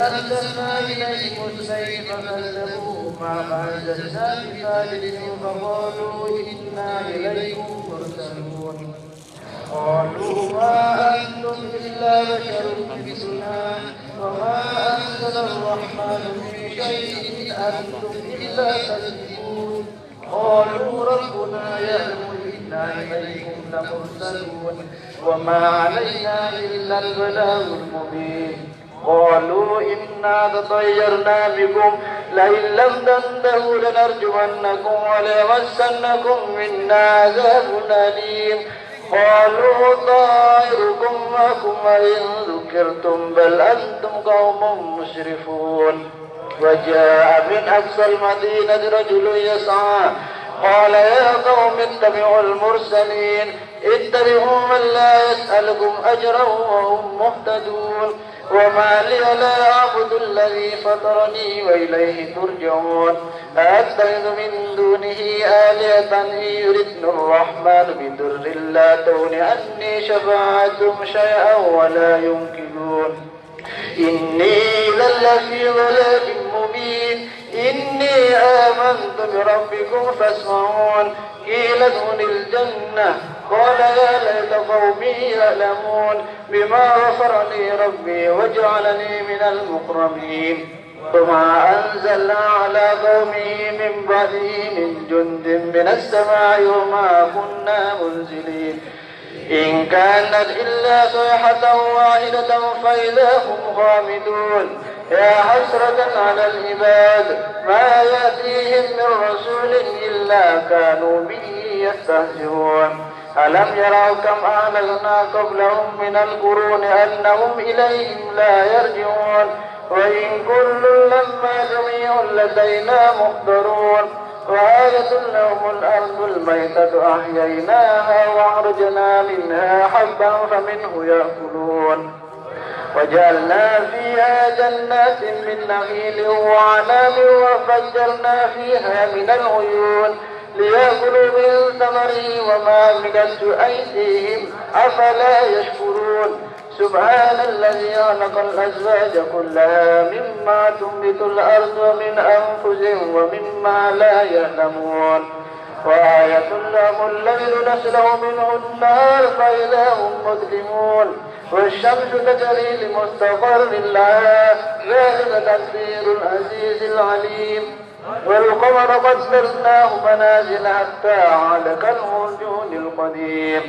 أرسلنا إليهم السيف فكذبوهما فأنزلنا بثالث فقالوا إنا إليكم مرسلون قالوا ما أنتم إلا بشر مثلنا وما أنزل الرحمن من شيء إن أنتم إلا تكذبون قالوا ربنا يعلم إنا إليكم لمرسلون وما علينا إلا البلاغ المبين قالوا إنا تطيرنا بكم لئن لم تنتهوا لنرجمنكم وليمسنكم منا عذاب أليم قالوا طائركم معكم وإن ذكرتم بل أنتم قوم مسرفون وجاء من أقصى المدينة رجل يسعى قال يا قوم اتبعوا المرسلين اتبعوا من لا يسألكم أجرا وهم مهتدون وما لي لا أعبد الذي فطرني وإليه ترجعون أأتخذ من دونه آلهة إن يردن الرحمن بضر لا تغن عني شفاعتهم شيئا ولا ينقذون إني إذا لفي ضلال مبين إني آمنت بربكم فاسمعون قيل ادخل الجنة قال يا ليت قومي يعلمون بما غفر لي ربي وجعلني من المكرمين وما أنزلنا على قومه من بعده من جند من السماء وما كنا منزلين إن كانت إلا صيحة واحدة فإذا هم خامدون يا حسرة على العباد ما يأتيهم من رسول إلا كانوا به يستهزئون ألم يروا كم أهلكنا قبلهم من القرون أنهم إليهم لا يرجعون وإن كل لما جميع لدينا محضرون وآية لهم الأرض الميتة أحييناها وأخرجنا منها حبا فمنه يأكلون وجعلنا فيها جنات من نخيل وعناب وفجرنا فيها من العيون ليأكلوا من ثمره وما عملت أيديهم أفلا يشكرون سبحان الذي خلق الأزواج كلها مما تنبت الأرض ومن أنفسهم ومما لا يعلمون وآية لهم الليل نسلخ منه النهار فإذا هم مظلمون والشمس تجري لمستقر لها ذلك تقدير العزيز العليم والقمر قدرناه منازل حتى عاد كالعرجون القديم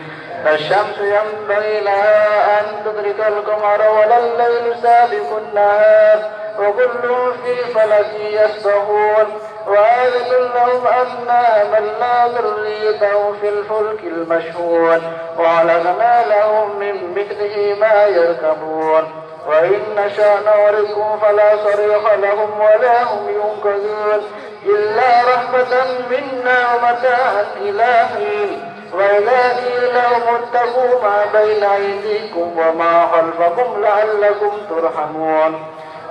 الشمس ينبغي لها أن تدرك القمر ولا الليل سابق النهار وكل في فلك يسبحون وآية لهم أنا حملنا ذريتهم في الفلك المشحون وخلقنا لهم من مثله ما يركبون وإن نشأ نغرقهم فلا صريخ لهم ولا هم ينقذون إلا رحمة منا ومتاعا إلى حين وإذا قيل لهم اتقوا ما بين أيديكم وما خلفكم لعلكم ترحمون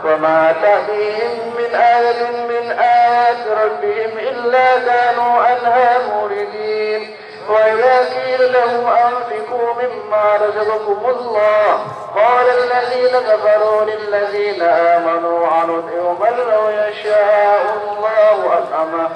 وما تأتيهم من آية من آيات ربهم إلا كانوا عنها موردين وإذا قيل لهم أنفقوا مما رزقكم الله قال الذين كفروا للذين آمنوا أنطعم من لو يشاء الله أطعمه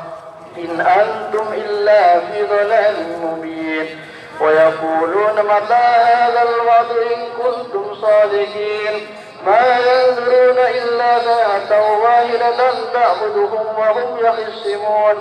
إن أنتم إلا في ضلال مبين ويقولون متى هذا الوعد إن كنتم صادقين ما ينظرون إلا ساعة واحدة تعبدهم وهم يخصمون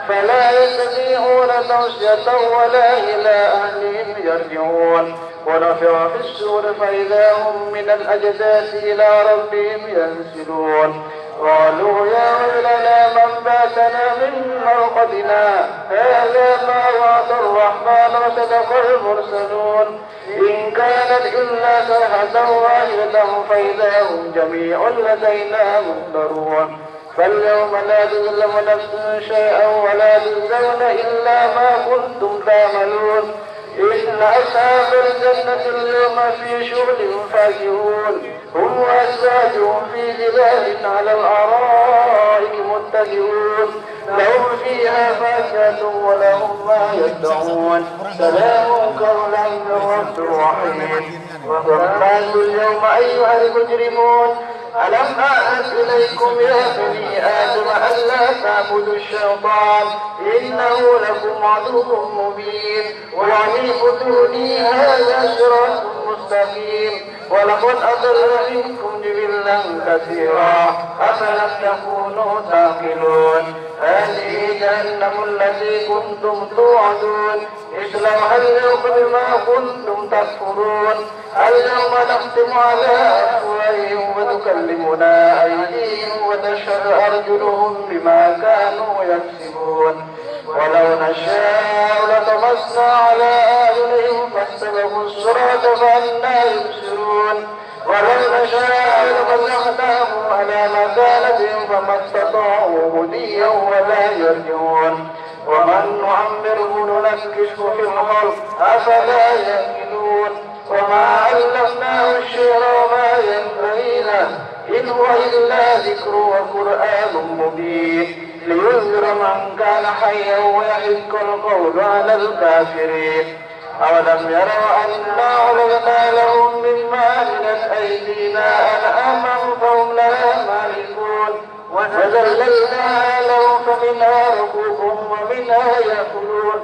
فلا يستطيعون توصية ولا إلى أهلهم يرجعون ونفخ في السور فإذا هم من الأجداث إلى ربهم ينسلون قالوا يا ويلنا من باتنا من مرقدنا هذا ما وعد الرحمن وصدق المرسلون إن كانت إلا صيحة واحدة فإذا هم جميع لدينا محضرون فاليوم لا تظلم نفس شيئا ولا تجزون إلا ما كنتم تعملون إن أصحاب الجنة اليوم في شغل فاكهون هم وأزواجهم في ظلال على الأرائك متكئون لهم فيها فاكهة ولهم ما يدعون سلام قولا من رب رحيم وامتازوا اليوم أيها المجرمون ألم أعهد إليكم يا بني آدم ألا تعبدوا الشيطان إنه لكم عدو مبين وأن اعبدوني هذا صراط مستقيم ولقد أضل منكم جبلا كثيرا أفلم تكونوا تعقلون هذه جهنم التي كنتم توعدون اصلوها اليوم بما كنتم تكفرون اليوم نختم على أفواههم وتكلمنا أيديهم وتشهد أرجلهم بما كانوا يكسبون ولو نشاء لطمسنا على أعينهم فاستبقوا الصراط فأنى يبصرون ولو نشاء لمسخناهم على مكانتهم فما استطاعوا مضيا ولا يرجعون ومن نعمره ننكشه في الخلق أفلا يأكلون وما علمناه الشعر وما ينبغي له إن هو إلا ذكر وقرآن مبين لينذر من كان حيا ويحق القول على الكافرين أولم يروا أنا خلقنا لهم مما عملت أيدينا أنعاما فهم لها مالكون وذللناها لهم فمنها ركوبهم ومنها يأكلون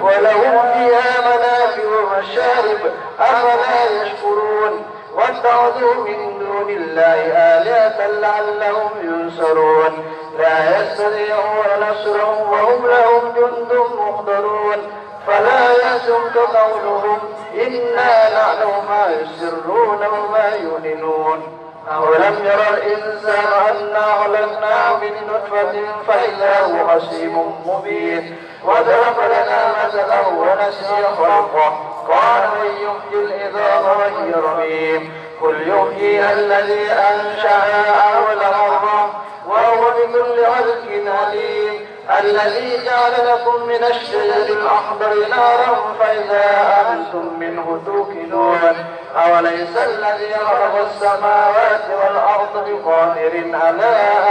ولهم فيها منافع ومشارب أفلا يشكرون واتخذوا من دون الله آلهة لعلهم ينصرون لا يستطيعون نصرهم وهم لهم جند محضرون فلا يحزنك قولهم إنا نعلم ما يسرون وما يعلنون أولم يرى الإنسان أنا خلقناه من نطفة فإذا هو خصيم مبين وضرب لنا مثلا ونسي خلقه قال من يحيي العظام وهي رميم قل يحييها الذي أنشأها أول مرة وهو بكل خلق عليم الذي جعل لكم من الشجر الأخضر نارا فإذا أنتم منه توقدون أوليس الذي خلق السماوات والأرض بقادر على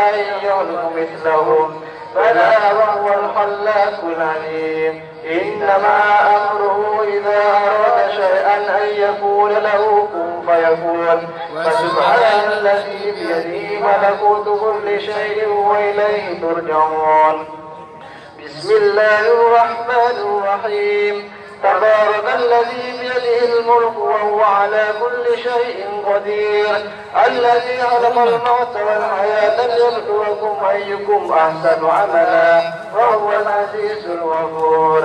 أن يخلق مثلهم بلى وهو الخلاق العليم إنما أمره إذا أراد شيئا أن يقول له كن فيكون فسبحان الذي بيده ملكوت كل شيء وإليه ترجعون بسم الله الرحمن الرحيم تبارك الذي بيده الملك وهو على كل شيء قدير الذي خلق الموت والحياة ليبلوكم أيكم أحسن عملا وهو العزيز الغفور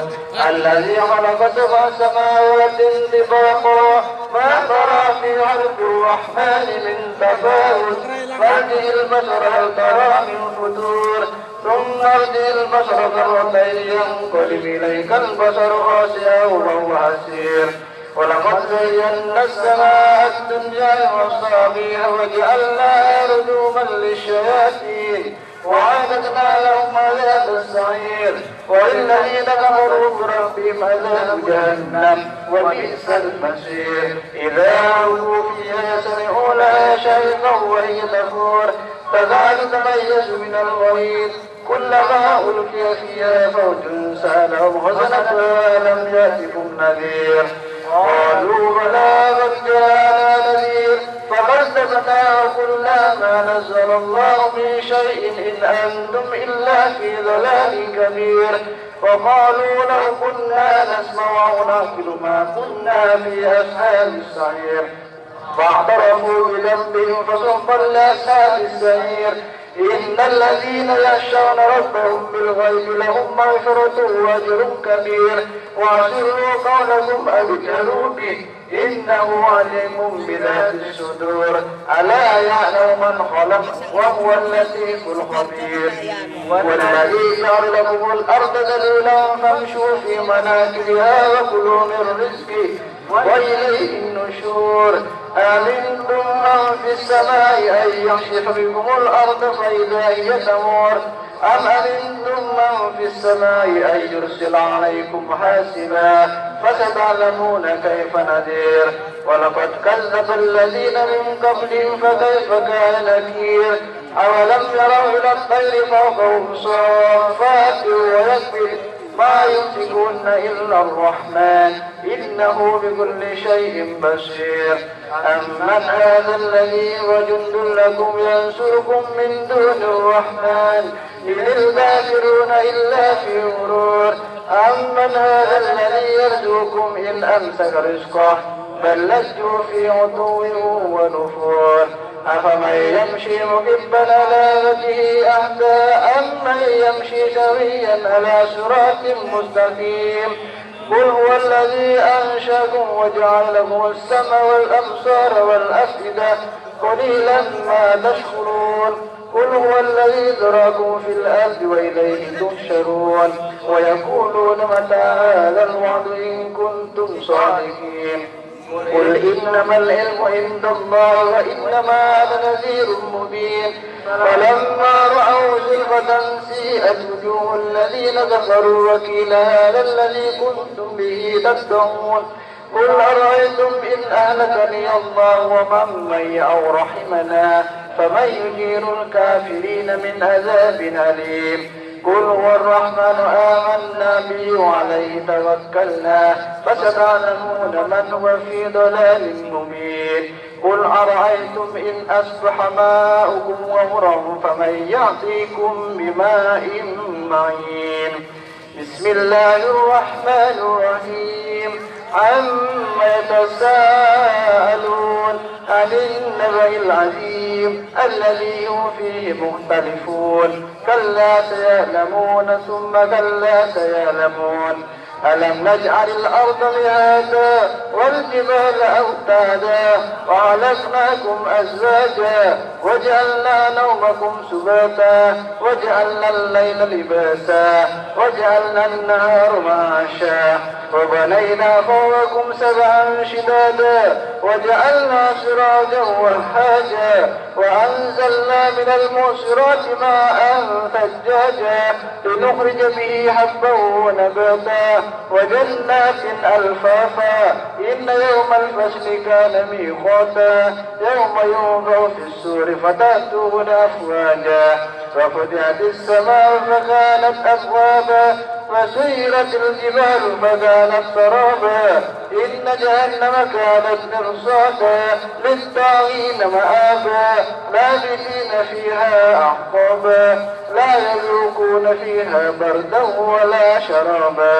الذي خلق سبع سماوات طباقا ما ترى في خلق الرحمن من تفاوت فارجع البشر هل ترى من فتور ثم ارجع البشر كرتين ينقلب إليك البشر خاسئا وهو حسير ولقد زينا السماء الدنيا بمصابيح وجعلناها رجوما للشياطين وأعتدنا لهم عذاب السعير وللذين كفروا بربهم عذاب جهنم وبئس المصير إذا ألقوا فيها سمعوا لها شهيقا وهي تفور تكاد تميز من الغيظ كلما ألقي فيها فوج سألهم خزنتها ألم يأتكم نذير قالوا بلى قد جاءنا نذير فكذبنا وقلنا ما نزل الله من شيء إن أنتم إلا في ضلال كبير وقالوا لو كنا نسمع أو نعقل ما كنا في أصحاب السعير فاعترفوا بذنبهم فسحقا لأصحاب السعير إن الذين يخشون ربهم بالغيب لهم مغفرة وأجر كبير وأسروا قولكم أو اجهروا به إنه عليم بذات الصدور ألا يعلم من خلق وهو اللطيف الخبير والذي جعل لكم الأرض ذلولا فامشوا في مناكبها وكلوا من رزقه وإليه النشور أمنتم من في السماء أن يخسف بكم الأرض فإذا هي تمور أم أمنتم من في السماء أن يرسل عليكم حاسبا فستعلمون كيف نذير ولقد كذب الذين من قبلهم فكيف كان نكير أولم يروا إلى الطير فوقهم صافات ما يمسكون إلا الرحمن إنه بكل شيء بصير. أمن هذا الذي هو جند لكم ينصركم من دون الرحمن إن الكافرون إلا في غرور. أمن هذا الذي يرزقكم إن أمسك رزقه بل لجوا في عتو ونفور. أفمن يمشي مكبا على وجهه أهدى أمن يمشي سويا على صراط مستقيم. قل هو الذي أنشأكم وجعل لكم السمع والأبصار والأفئدة قليلا ما تشكرون. قل هو الذي ذراكم في الأرض وإليه تحشرون. ويقولون متى هذا الوعد إن كنتم صادقين. قل إنما العلم عند الله وإنما أنا نذير مبين. فلما رأوا زلفة سيئت وجوه الذين كفروا وقيل هذا الذي كنتم به تدعون. قل أرأيتم إن أهلكني الله ومن معي أو رحمنا فمن يجير الكافرين من عذاب أليم. قل هو الرحمن آمنا به وعليه توكلنا فستعلمون من هو في ضلال مبين. قل أرأيتم إن أصبح ماؤكم غورا فمن يأتيكم بماء معين. بسم الله الرحمن الرحيم. عما يتساءلون عن النبأ العظيم الذي هم فيه مختلفون. كلا سيعلمون ثم كلا سيعلمون. ألم نجعل الأرض مهادا والجبال أوتادا وخلقناكم أزواجا وجعلنا نومكم سباتا وجعلنا الليل لباسا وجعلنا النهار معاشا وبنينا فوقكم سبعا شدادا وجعلنا سراجا وهاجا وأنزلنا من المعصرات ماء ثجاجا لنخرج به حبا ونباتا وجنات ألفافا. إن يوم الفصل كان ميقاتا يوم ينفخ في السور فتأتون أفواجا وفتحت السماء فكانت أبوابا وسيرت الجبال فكانت سرابا. إن جهنم كانت مرصادا للطاغين مآبا لابثين فيها أحقابا لا يذوقون فيها بردا ولا شرابا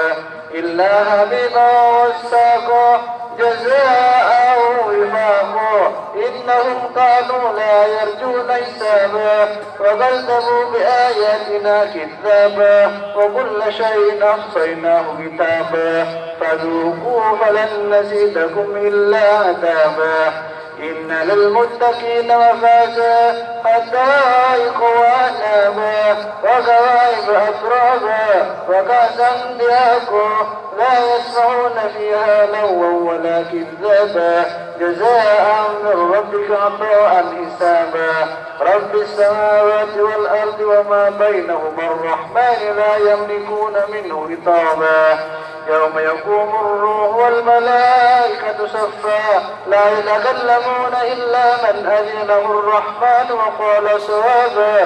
إلا حميما وساقا جزاء وفاقا. إنهم كانوا لا يرجون حسابا وكذبوا بآياتنا كذابا وكل شيء أحصيناه كتابا فذوقوا فلن نزيدكم إلا عذابا. إن للمتقين مفازا حدائق وأعنابا وكواعب أترابا وكأسا دهاقا لا يسمعون فيها لغوا ولا كذابا جزاء من ربك عطاء حسابا. رب السماوات والأرض وما بينهما الرحمن لا يملكون منه خطابا. يوم يقوم الروح والملائكة صفا لا يتكلمون إلا من أذن له الرحمن وقال صوابا.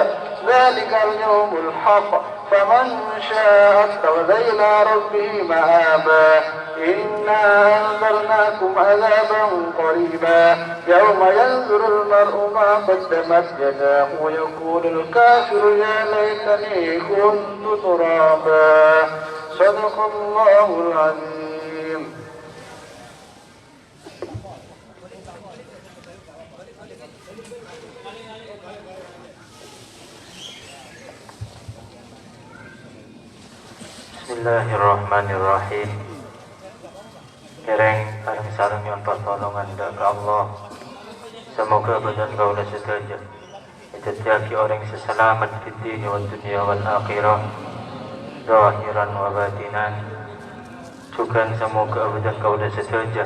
ذلك اليوم الحق فمن شاء اتخذ إلى ربه مآبا. إنا أنذرناكم عذابا قريبا يوم ينظر المرء ما قدمت يداه ويقول الكافر يا ليتني كنت ترابا. صدق الله العظيم. Bismillahirrahmanirrahim. Dereng paling sareng yang pertolongan dari Allah. Semoga badan kaula sedaya dijadiake orang seselamat di dunia wal dunia wal akhirah, zahiran wa batinan. Juga semoga badan kaula sedaya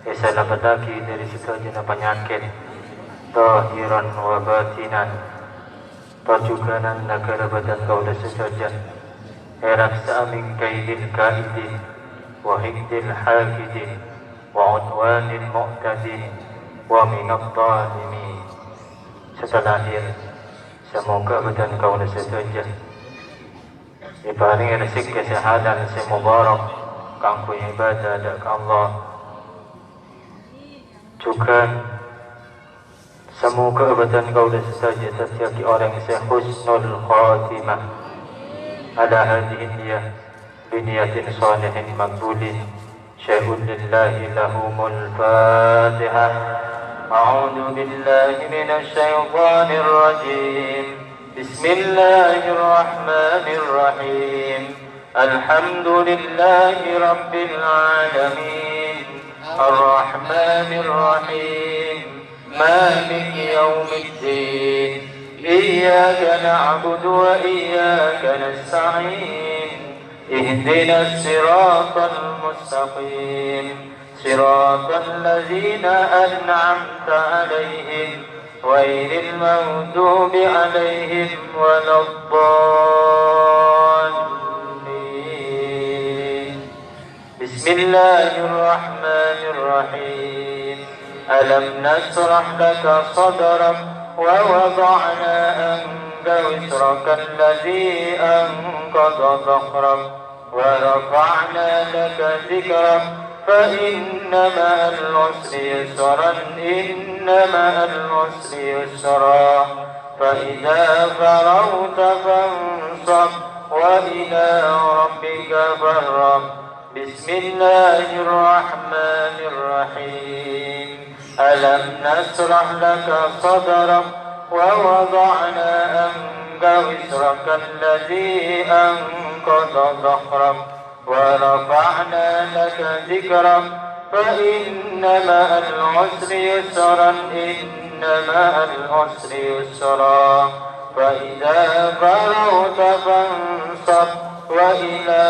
diselamatake dari segala penyakit, zahiran wa batinan. Tajukanan negara badan kaula sedaya رفع من كيد الكائد وحقد الحاقد وعدوان المعتد ومن الظالمين. Setelah akhir, semoga badan kaula sedaya diparingi rezeki kesehatan sing mubarak kanggo ibadah dak Allah. Juga semoga abadan kaulah saja setiap orang yang husnul khatimah ala hadhihi niyah biniyatin salihin maqbulin syai'un lillahi lahumul fatihah. A'udzu billahi minasy syaithanir rajim. Bismillahirrahmanirrahim. Alhamdulillahi rabbil alamin. Ar-Rahmanir Rahim. مالك يوم الدين. إياك نعبد وإياك نستعين. اهدنا الصراط المستقيم صراط الذين أنعمت عليهم غير المغضوب عليهم ولا الضالين. بسم الله الرحمن الرحيم. ألم نشرح لك صدرك ووضعنا عنك وزرك الذي أنقض ظهرك ورفعنا لك ذكرك فإن مع العسر يسرا إن مع العسر يسرا فإذا فرغت فانصب وإلى ربك فارغب. بسم الله الرحمن الرحيم. ألم نشرح لك صدرك ووضعنا عنك وزرك الذي أنقض ظهرك ورفعنا لك ذكرك فإن مع العسر يسرا إن مع العسر يسرا فإذا فرغت فانصب وإلى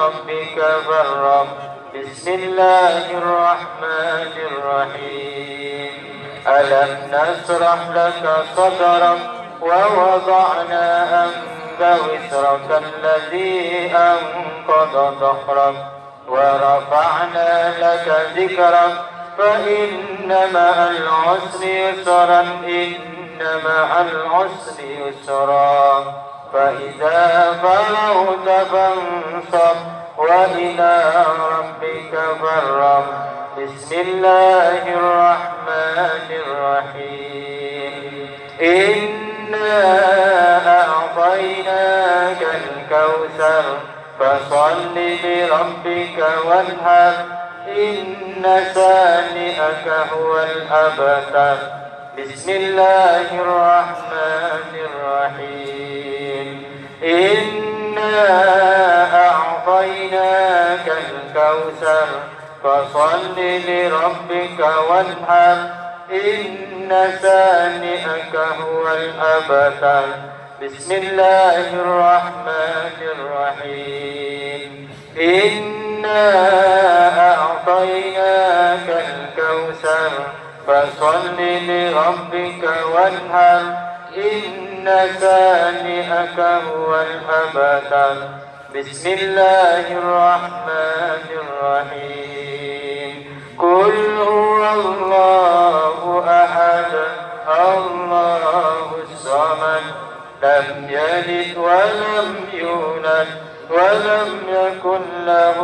ربك فارغب. بسم الله الرحمن الرحيم. ألم نشرح لك صدرك ووضعنا عنك وزرك الذي أنقض ظهرك ورفعنا لك ذكرك فإن مع العسر يسرا إن مع العسر يسرا فإذا فرغت فانصب وإلى ربك فارغب. بسم الله الرحمن الرحيم. إنا أعطيناك الكوثر فصل لربك وانحر إن شانئك هو الأبتر. بسم الله الرحمن الرحيم. إنا أعطيناك الكوثر فصل لربك وانحر إن شانئك هو الأبتر. بسم الله الرحمن الرحيم. إنا أعطيناك الكوثر فصل لربك وانحر إن شانئك هو الأبتر. بسم الله الرحمن الرحيم. قل هو الله أحد الله الصمد لم يلد ولم يولد ولم يكن له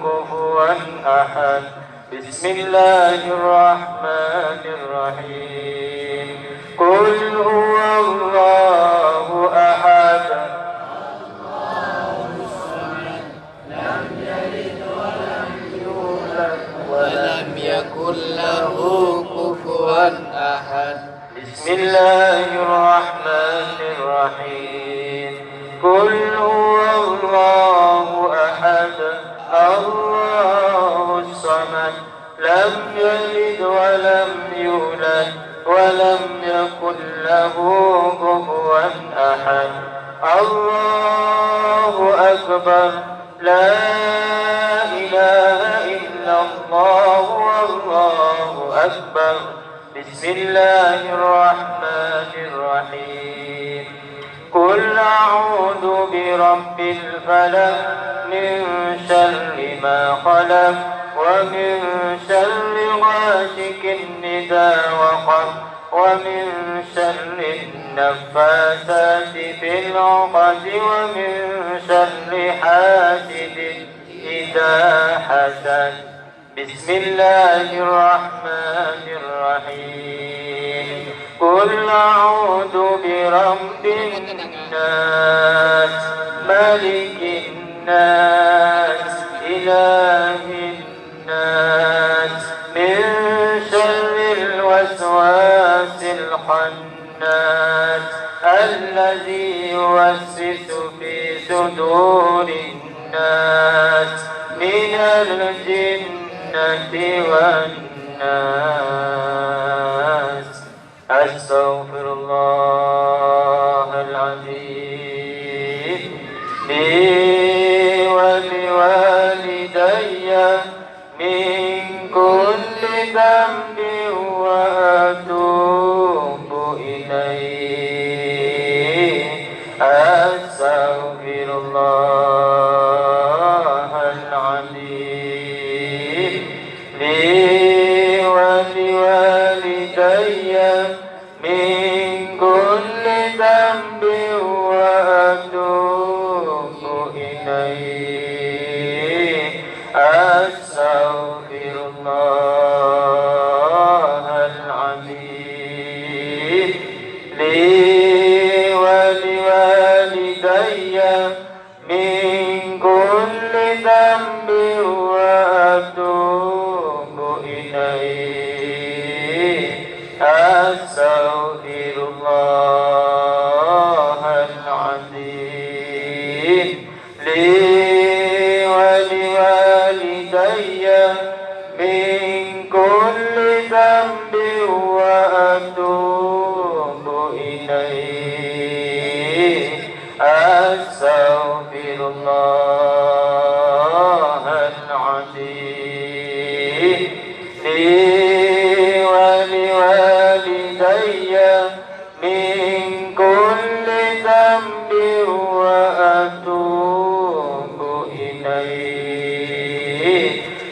كفوا أحد. بسم الله الرحمن الرحيم. قل هو الله أحد ولم يكن له كفوا أحد. بسم الله الرحمن الرحيم. قل هو الله أحد الله الصمد لم يلد ولم يولد ولم يكن له كفوا أحد. الله أكبر. لا إله إلا الله والله أكبر. بسم الله الرحمن الرحيم. قل أعوذ برب الفلق من شر ما خلق ومن شر غاسق إذا وقب ومن شر النفاثات في العقد ومن شر حاسد إذا حسد. بسم الله الرحمن الرحيم. قل أعوذ برب الناس ملك الناس إله الناس من شر الوسواس الخناس الذي يوسوس في صدور الناس من الجنة والناس. أستغفر الله العظيم لي ولوالدي من كل ذنب وأتوب إليه. أستغفر الله العظيم لي ولوالدي من كل ذنب وأتوب إليه. أستغفر الله العظيم لي ولوالدي من كل ذنب وأتوب إليه. أستغفر الله العظيم لي ولوالدي من كل ذنب وأتوب إليه. أستغفر الله العظيم لي ولوالدي من كل ذنب وأتوب إليه.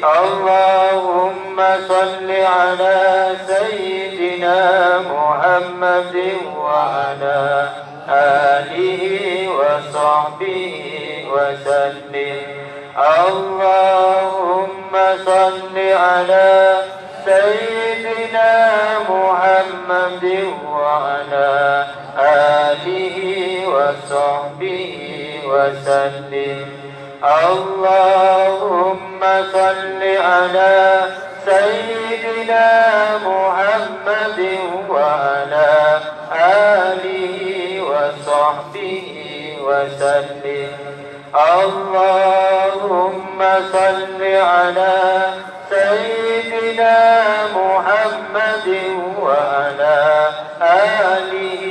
اللهم صل على سيدنا محمد وعلى آله وصحبه وسلم. اللهم صل على سيدنا محمد وعلى آله وصحبه وسلم. اللهم صل على سيدنا محمد وعلى آله وصحبه وسلم. اللهم صل على سيدنا محمد وعلى آله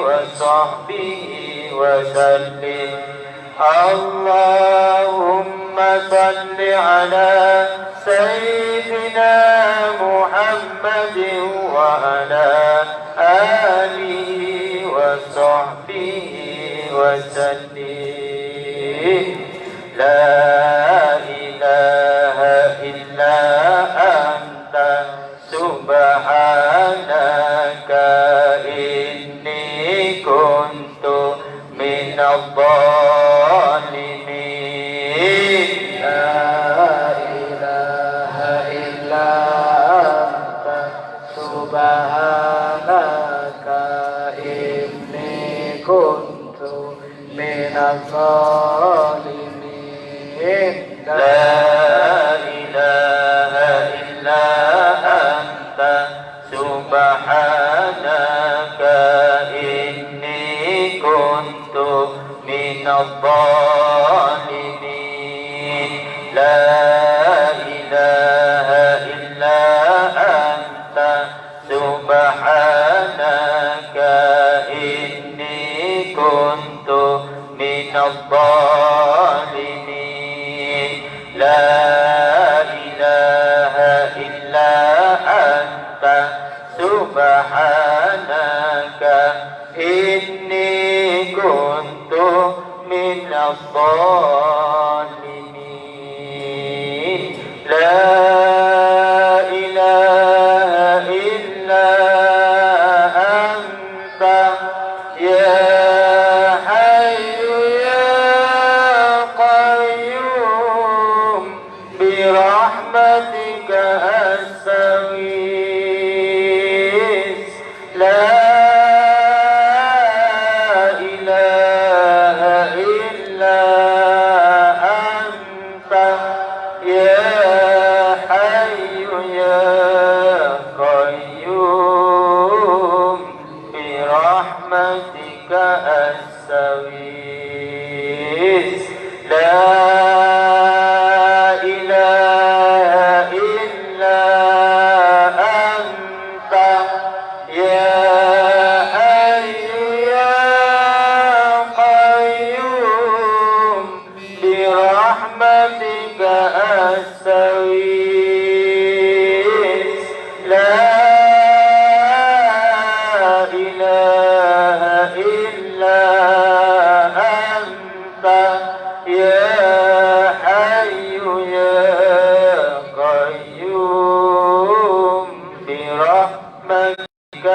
وصحبه وسلم. اللهم صل على سيدنا محمد وعلى آله وصحبه وسلم. لا إله إلا أنت سبحانك إني كنت من الظالمين. لا إله إلا أنت سبحانك إني كنت من الظالمين. لا إله إلا أنت سبحانك إني كنت من الظالمين. لا إله إلا أنت سبحانك إني كنت من الظالمين. لا إله إلا أنت سبحانك إني كنت من الظالمين. لا إله إلا يا حي يا قيوم برحمتك أستغيث لا إله إلا أنت يا حي يا قيوم برحمتك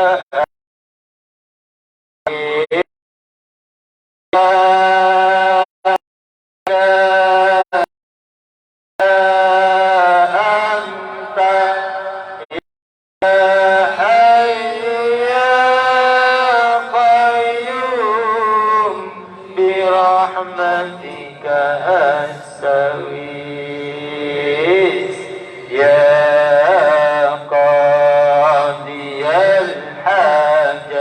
برحمتك أستغيث يا قاضي الحاجات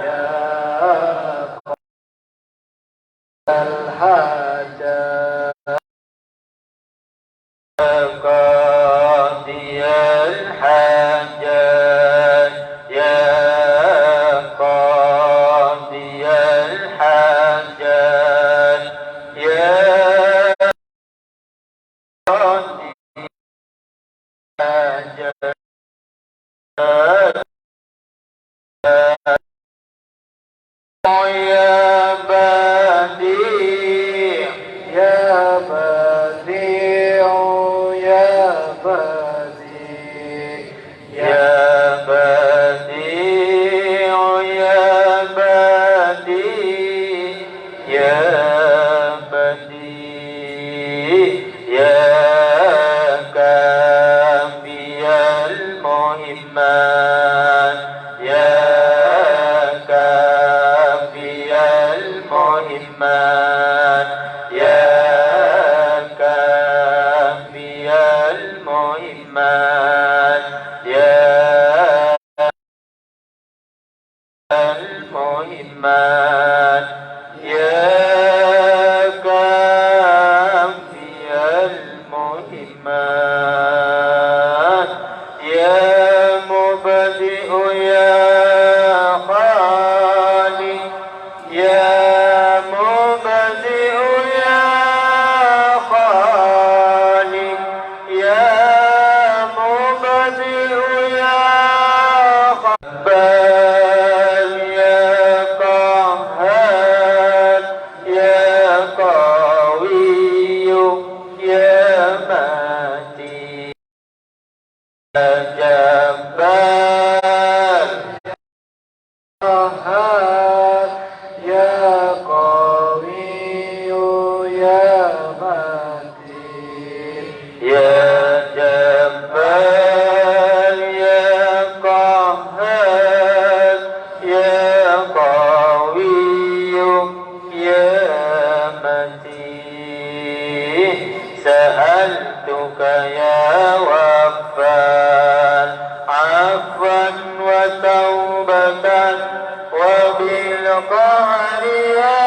يا الحاجات قاضي الحاجات يا قاضي الحاجات يا قاضي الحاجات يا بديع يا بديع يا بديع يا بديع يا بديع يا بديع يا كافي المهمات يا كافي المهمات يا كافي المهمات يا المهمات يا كافي المهمات يا مبدئ يا خالق يا مبدئ يا خالق يا مبدئ يا خبال يا قهار يا قوي يا متين يا جبار قهار يا قوي يا متين يا جبار يا قهار يا قوي يا متين سألتك يا غفار عفوا وتوبة وبالقهر يا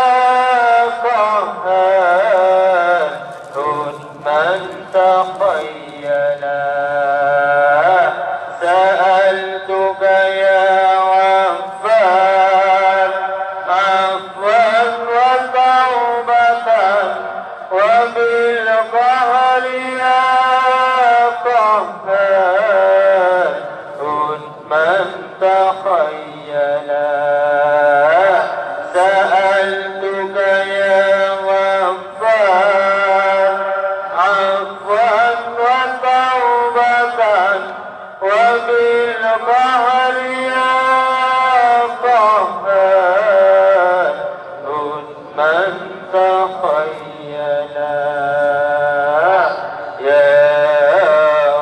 قهار خذ من تخيلا سألتك يا غفار عفوا وتوبة وبالقهر يا قهار خذ من تخيلا سألتك يا غفار عفوا وتوبة وبالقهر يا قهار خذ من تخيلا يا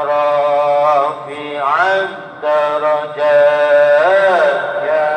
رافع الدرجات يا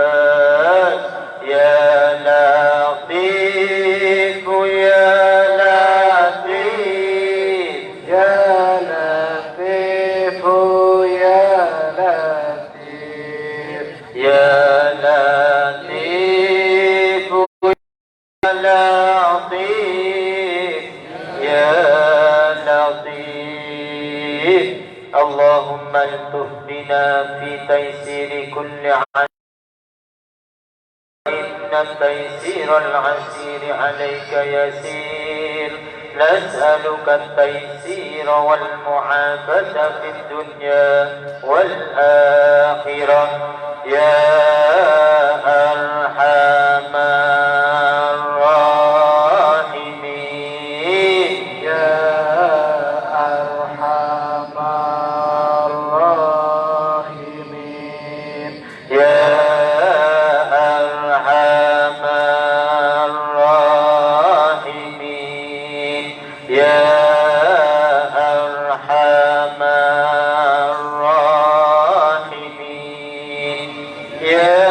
الدعوات يا لطيف يا لطيف يا لطيف يا لطيف يا لطيف يا لطيف يا لطيف اللهم الطف بنا في تيسير كل عسير إن التيسير العسير عليك يسير نسألك التيسير والمعافاة في الدنيا والآخرة يا أرحم الراحمين يا أرحم الراحمين يا أرحم الراحمين يا أرحم الراحمين يا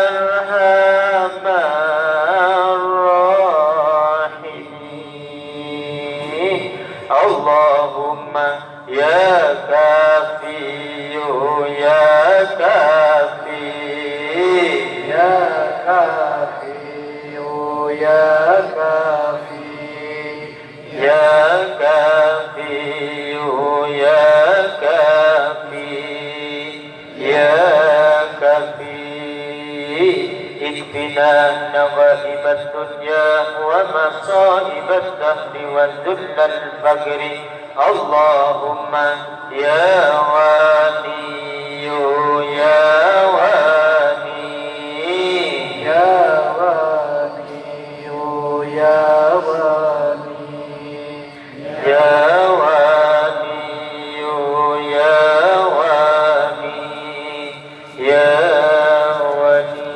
أرحم الراحمين اللهم يا كافي يا كافي يا كافي يا كافي يا كافي يا كافي يا كافي اكفنا نوائب الدنيا ومصائب الدهر وذل الفقر اللهم يا غني يا غني يا غني يا غني يا غني يا غني يا غني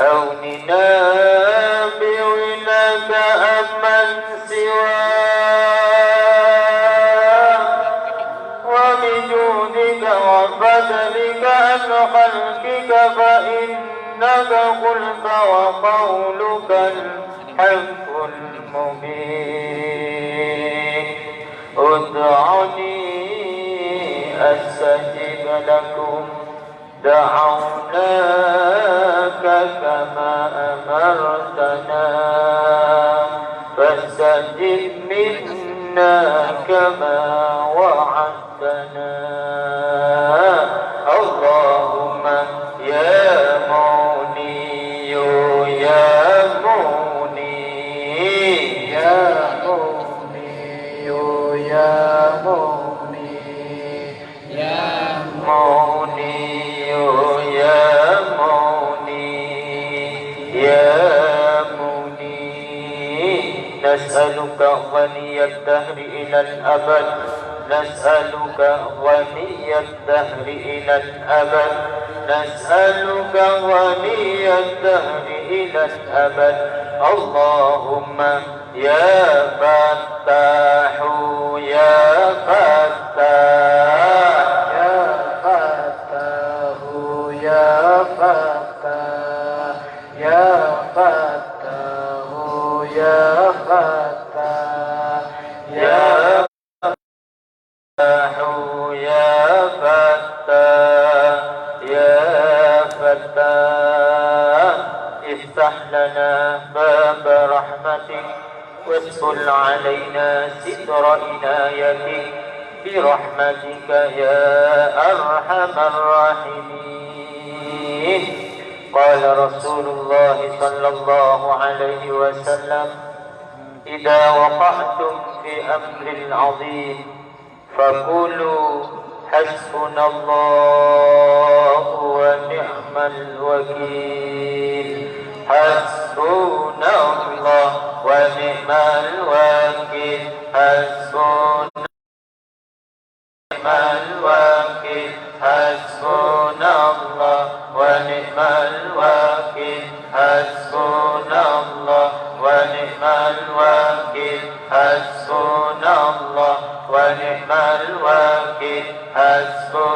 أغننا بغناك أمن سواك وبجودك وفضلك عن خلقك فإنك قلت وقولك الحق المبين ادعوني أستجب لكم دعوناك كما أمرتنا فاستجب منا كما وعدتنا اللهم يا مغني يا مغني يا مغني يا مغني يا مغني يا مغني يا مغني نسألك غني الدهر إلى الأبد نسألك غني الدهر إلى الأبد نسألك غني الدهر إلى الأبد اللهم يا فتاح يا فتاح يا فتاه يا فتاه يا فتاه يا فتاه يا فتاح يا فتاح يا فتاح افتح لنا باب رحمتك واسبل علينا ستر عنايتك برحمتك يا أرحم الراحمين قال رسول الله صلى الله عليه وسلم إذا وقعتم في أمر عظيم فقولوا حسبنا الله ونعم الوكيل حسبنا الله ونعم الوكيل حسبنا الوكيل حسبنا الله ونعم الوكيل حسبنا الله ونعم الوكيل حسبنا الله ونعم الوكيل حسبنا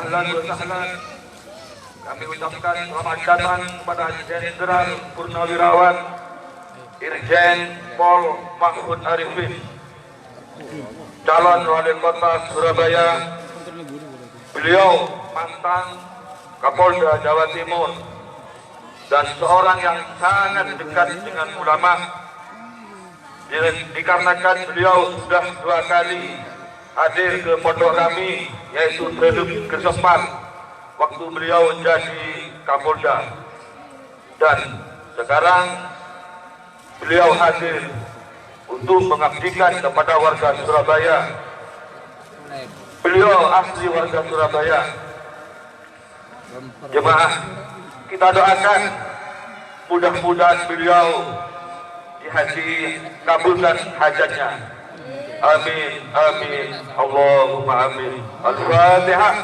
ahlan wa sahlan. Kami ucapkan selamat datang kepada Jenderal Purnawirawan Irjen Pol Mahfud Arifin, calon wali kota Surabaya. Beliau mantan Kapolda Jawa Timur dan seorang yang sangat dekat dengan ulama. Dikarenakan beliau sudah 2 kali hadir ke pondok kami, yaitu ke-4 waktu beliau jadi Kapolda, dan sekarang beliau hadir untuk mengabdikan kepada warga Surabaya. Beliau asli warga Surabaya. Jemaah, kita doakan mudah-mudahan beliau dikabulkan hajatnya. Amin, amin, Allahumma amin. Al-Fatihah.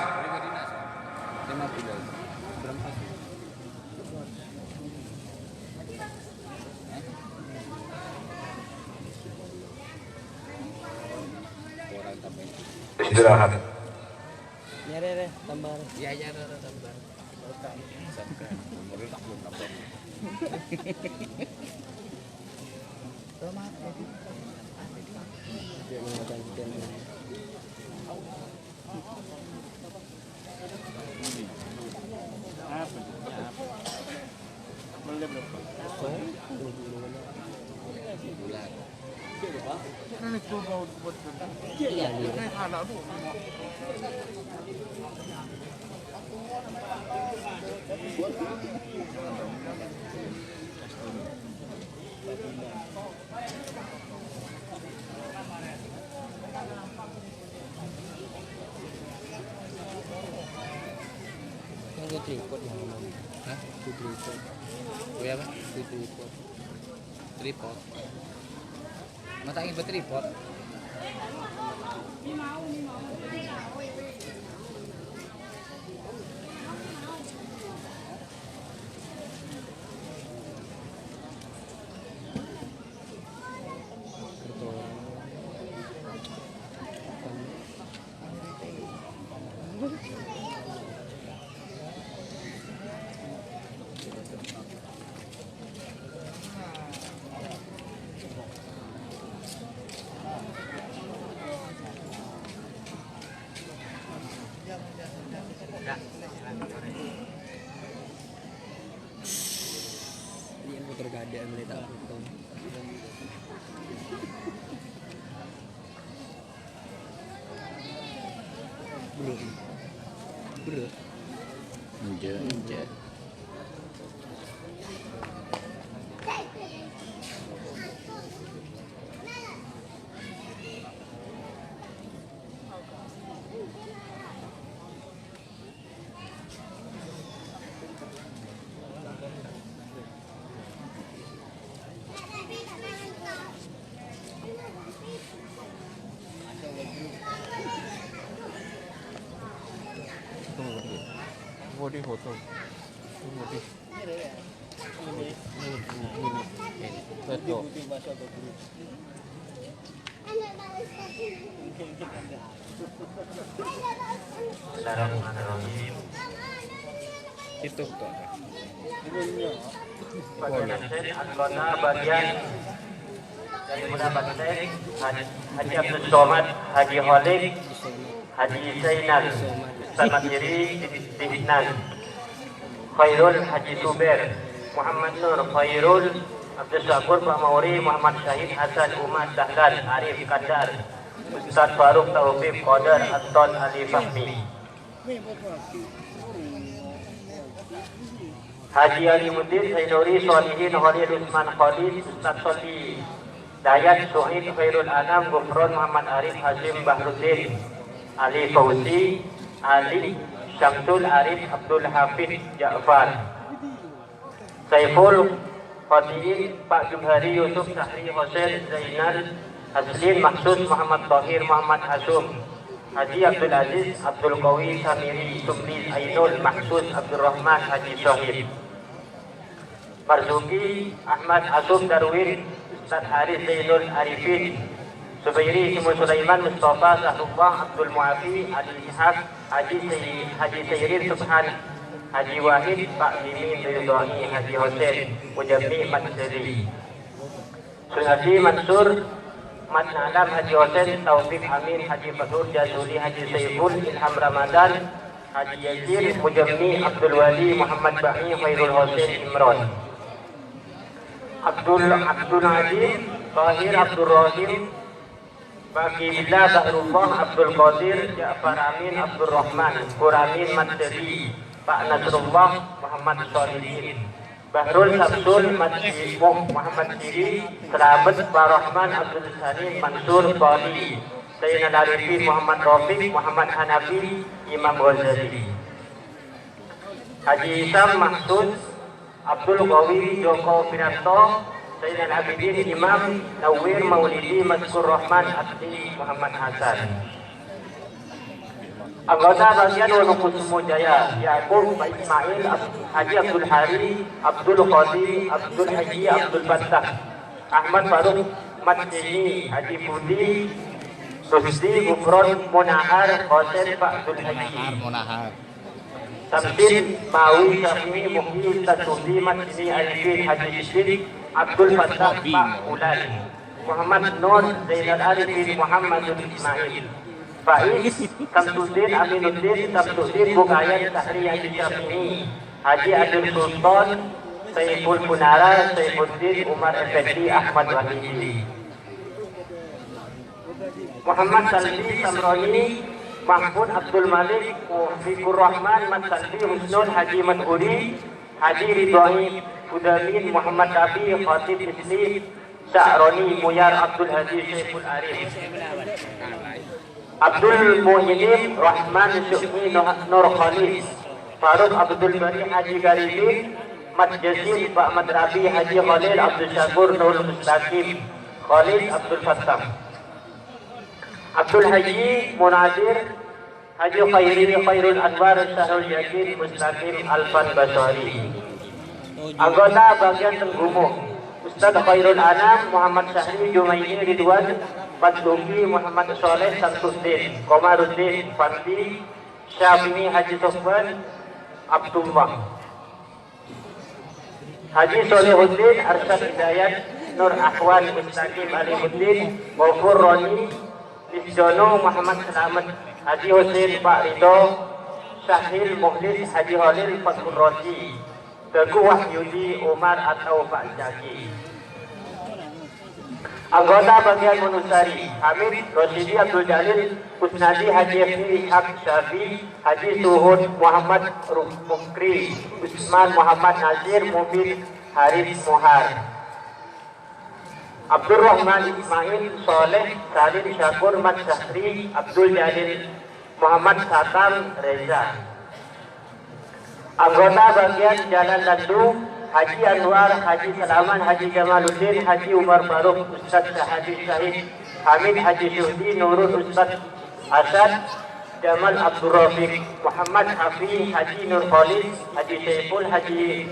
Istirahat. Ya, tambah. Ya, tambah. Yang tripod yang mana? Hah? Tripod. Oh ya, Pak? Tripod. Tripod. Masa ingin bertripod? Ini motor gada mulai tak potong. Bro. Enggak. Body foto. Body. Betul. Bismillahirrahmanirrahim. Itu kok. Bagian anggota bagian dari mendapat tek Haji Abdul Somad, Haji Khalid, Haji Zainal, Ustaz Matiri, Dihnan, Khairul, Haji Suber, Muhammad Nur, Khairul, Abdul Syakur, Pak Mauri, Muhammad Syahid, Hasan, Umar, Dahlan, Arif, Kadar, Ustaz Faruk, Taufik, Qadar, Atton, Ali Fahmi, Haji Ali Muddin, Saidori, Solihin, Khalid, Usman Khalid, Ustaz Soli, Dayat, Suhaid, Khairul Anam, Gufron, Muhammad Arif, Hazim, Bahruddin, Ali Fauzi, Ali, Syamsul, Arif, Abdul Hafid, Ja'far, Saiful, Fatihin, Pak Jumhari, Yusuf, Sahri, Hussein, Zainal, Haslin, Maksud, Muhammad Tahir, Muhammad Hasum, Haji Abdul Aziz, Abdul Qawi, Samiri, Sumli, Ainul, Maksud, Abdul Rahman, Haji Syahid, Marzuki, Ahmad Asum Darwin, Ustaz Haris Zainul Arifin, Zubairi Ismul Sulaiman Mustafa Sahrullah Abdul Muafi Ali Ishaq Haji Sayyirin Subhan Haji Wahid Pak Mimin Ridhani Haji Hussein Mujammi Mansuri Haji Mansur Mat Alam Haji Hussein Taufik Amin Haji Fathur Jazuli Haji Saiful Ilham Ramadan Haji Yazid Mujammi Abdul Wali Muhammad Ba'i Khairul Hussein Imran Abdul Aziz Tahir Abdul Rahim Bagi Billah Bahrullah Abdul Qadir Ja'far Amin Abdul Rahman Quramin Mansuri Pak Nasrullah Muhammad Solihin Bahrul Sabtul Muhammad Siri Selamat Pak Rahman Abdul Salim Mansur Bali Sayyidina Arifin Muhammad Rafiq Muhammad Hanafi Imam Ghazali Haji Isam Mahsud Abdul Qawi Joko Pinarto Sayyidina Abidin Imam Nawir Maulidi Mazkur Rahman Abdi Muhammad Hasan Anggota bagian Wanukusumo Jaya Yaqub Ismail Haji Abdul Hari Abdul Qadi Abdul Haji Abdul Fattah Ahmad Faruk Madjini Haji Budi Rusdi Gufron Munahar Qasim Pak Abdul Haji Tamtin Mawi Syafi'i Muhyi Tasudi Madjini Alifin Haji Sidik Abdul Fattah Pak Ulan Muhammad Nur Zainal Arifin Muhammadul Ismail Faiz Samsuddin Aminuddin Samsuddin Bukayan Sahri Haji Syafi'i Haji Adil Sultan Saiful Punara Saifuddin Umar Effendi Ahmad Wahidi Muhammad Salbi Samroni Mahmud Abdul Malik Fikur Rahman Mat Salbi Husnul Haji Madhuri Haji Ridhani Hudamin Muhammad Nabi Khatib Isli Sya'roni Muyar Abdul Haji Syaiful Arif Abdul Muhyiddin Rahman Syukmi Nur Khalis Faruk Abdul Bari Haji Garibin Mat Jazim Pak Ahmad Rabi Haji Khalil Abdul Syakur Nur Mustaqim Khalid Abdul Fattah Abdul Haji Munazir Haji Khairi Khairul Anwar Syahrul Yakin Mustaqim Alfan Basari Anggota bagian Tenggumo Ustaz Khairul Anam Muhammad Syahri Jumaini Ridwan Fatluki Muhammad Soleh Samsuddin Komaruddin Fandi Syafini Haji Sofwan Abdullah Haji Solihuddin Arsyad Hidayat Nur Ahwan Mustaqim Alimuddin Maufur Roni Isjono Muhammad Selamat Haji Hussein Pak Ridho Syahil Muhlis Haji Holil Fathur Rosi Teguh Wahyudi Umar atau Pak Jaki Anggota bagian Menusari Hamid Rosidi Abdul Jalil Kusnadi Haji Efni Haq Syafi Haji Suhud Muhammad Mukri Usman Muhammad Nazir Mubin Haris Muhar Abdul Rahman Ismail Soleh Salim Syakur Mat Syahri Abdul Jalil Muhammad Satam Reza Anggota bagian Jalan Landu Haji Anwar, Haji Salaman, Haji Jamaluddin, Haji Umar Faruk, Ustaz Haji Syahid, Hamid Haji Syuhdi, Nurul Ustaz Asad, Jamal Abdul Rafiq, Muhammad Hafi, Haji Nur Khalid, Haji Saiful, Haji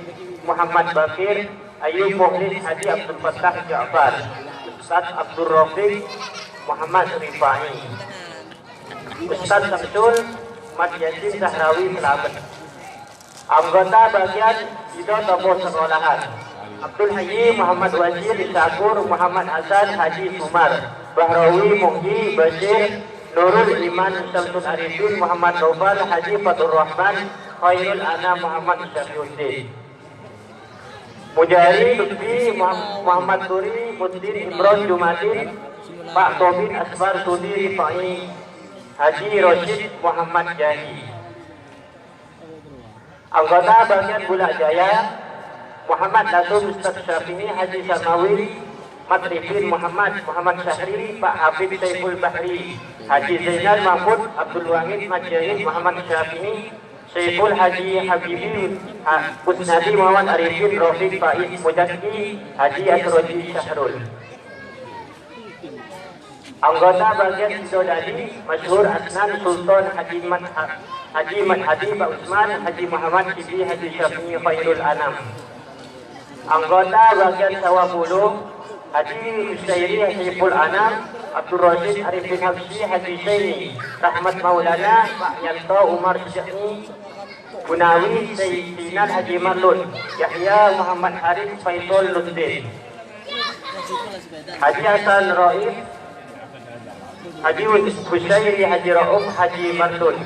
Muhammad Bakir, Ayub Muhlis, Haji Abdul Fattah Ja'far, Ustaz Abdul Rafiq, Muhammad Rifai, Ustaz Samsul, Mat Yasin Zahrawi Selamat. Anggota bagian itu tokoh sekolahan Abdul Hayy Muhammad Wazir Syakur Muhammad Hasan Haji Sumar Bahrawi Muhyi Bashir Nurul Iman Syamsul Arifin Muhammad Nobal Haji Fathur Rahman Khairul Anam Muhammad Syafiuddin Mujahid Lutfi Muhammad Turi Muddin Imron Jumadin Pak Tobin Asbar Sudi Rifai Haji Roshid Muhammad Jahi Anggota bagian Bulak Jaya Muhammad Nasum Ustaz Syafi'i Haji Samawi Matrifin Muhammad Syahri Pak Habib Saiful Bahri Haji Zainal Mahmud Abdul Wahid Majahid Muhammad Syafi'i Saiful Haji Habibi Kusnadi Muhammad Arifin Rafiq Faiz Mujaki Haji Asroji Syahrul Anggota bagian Sidodadi Masyhur Asnan Sultan Haji Madhadi Pak Usman Haji Muhammad Sidi Haji Syafi'i Khairul Anam Anggota bagian Sawabulu Haji Husairi Saiful Anam Abdul Rashid Arifin Habsyi, Haji Saini Rahmat Maulana, Pak Yanto Umar Syekhi Gunawi, Sayyidina Haji Marlun, Yahya Muhammad Harif Faisal Luddin, Haji Hasan Raif, Haji Husyairi, Haji Rauf, Haji Marlun,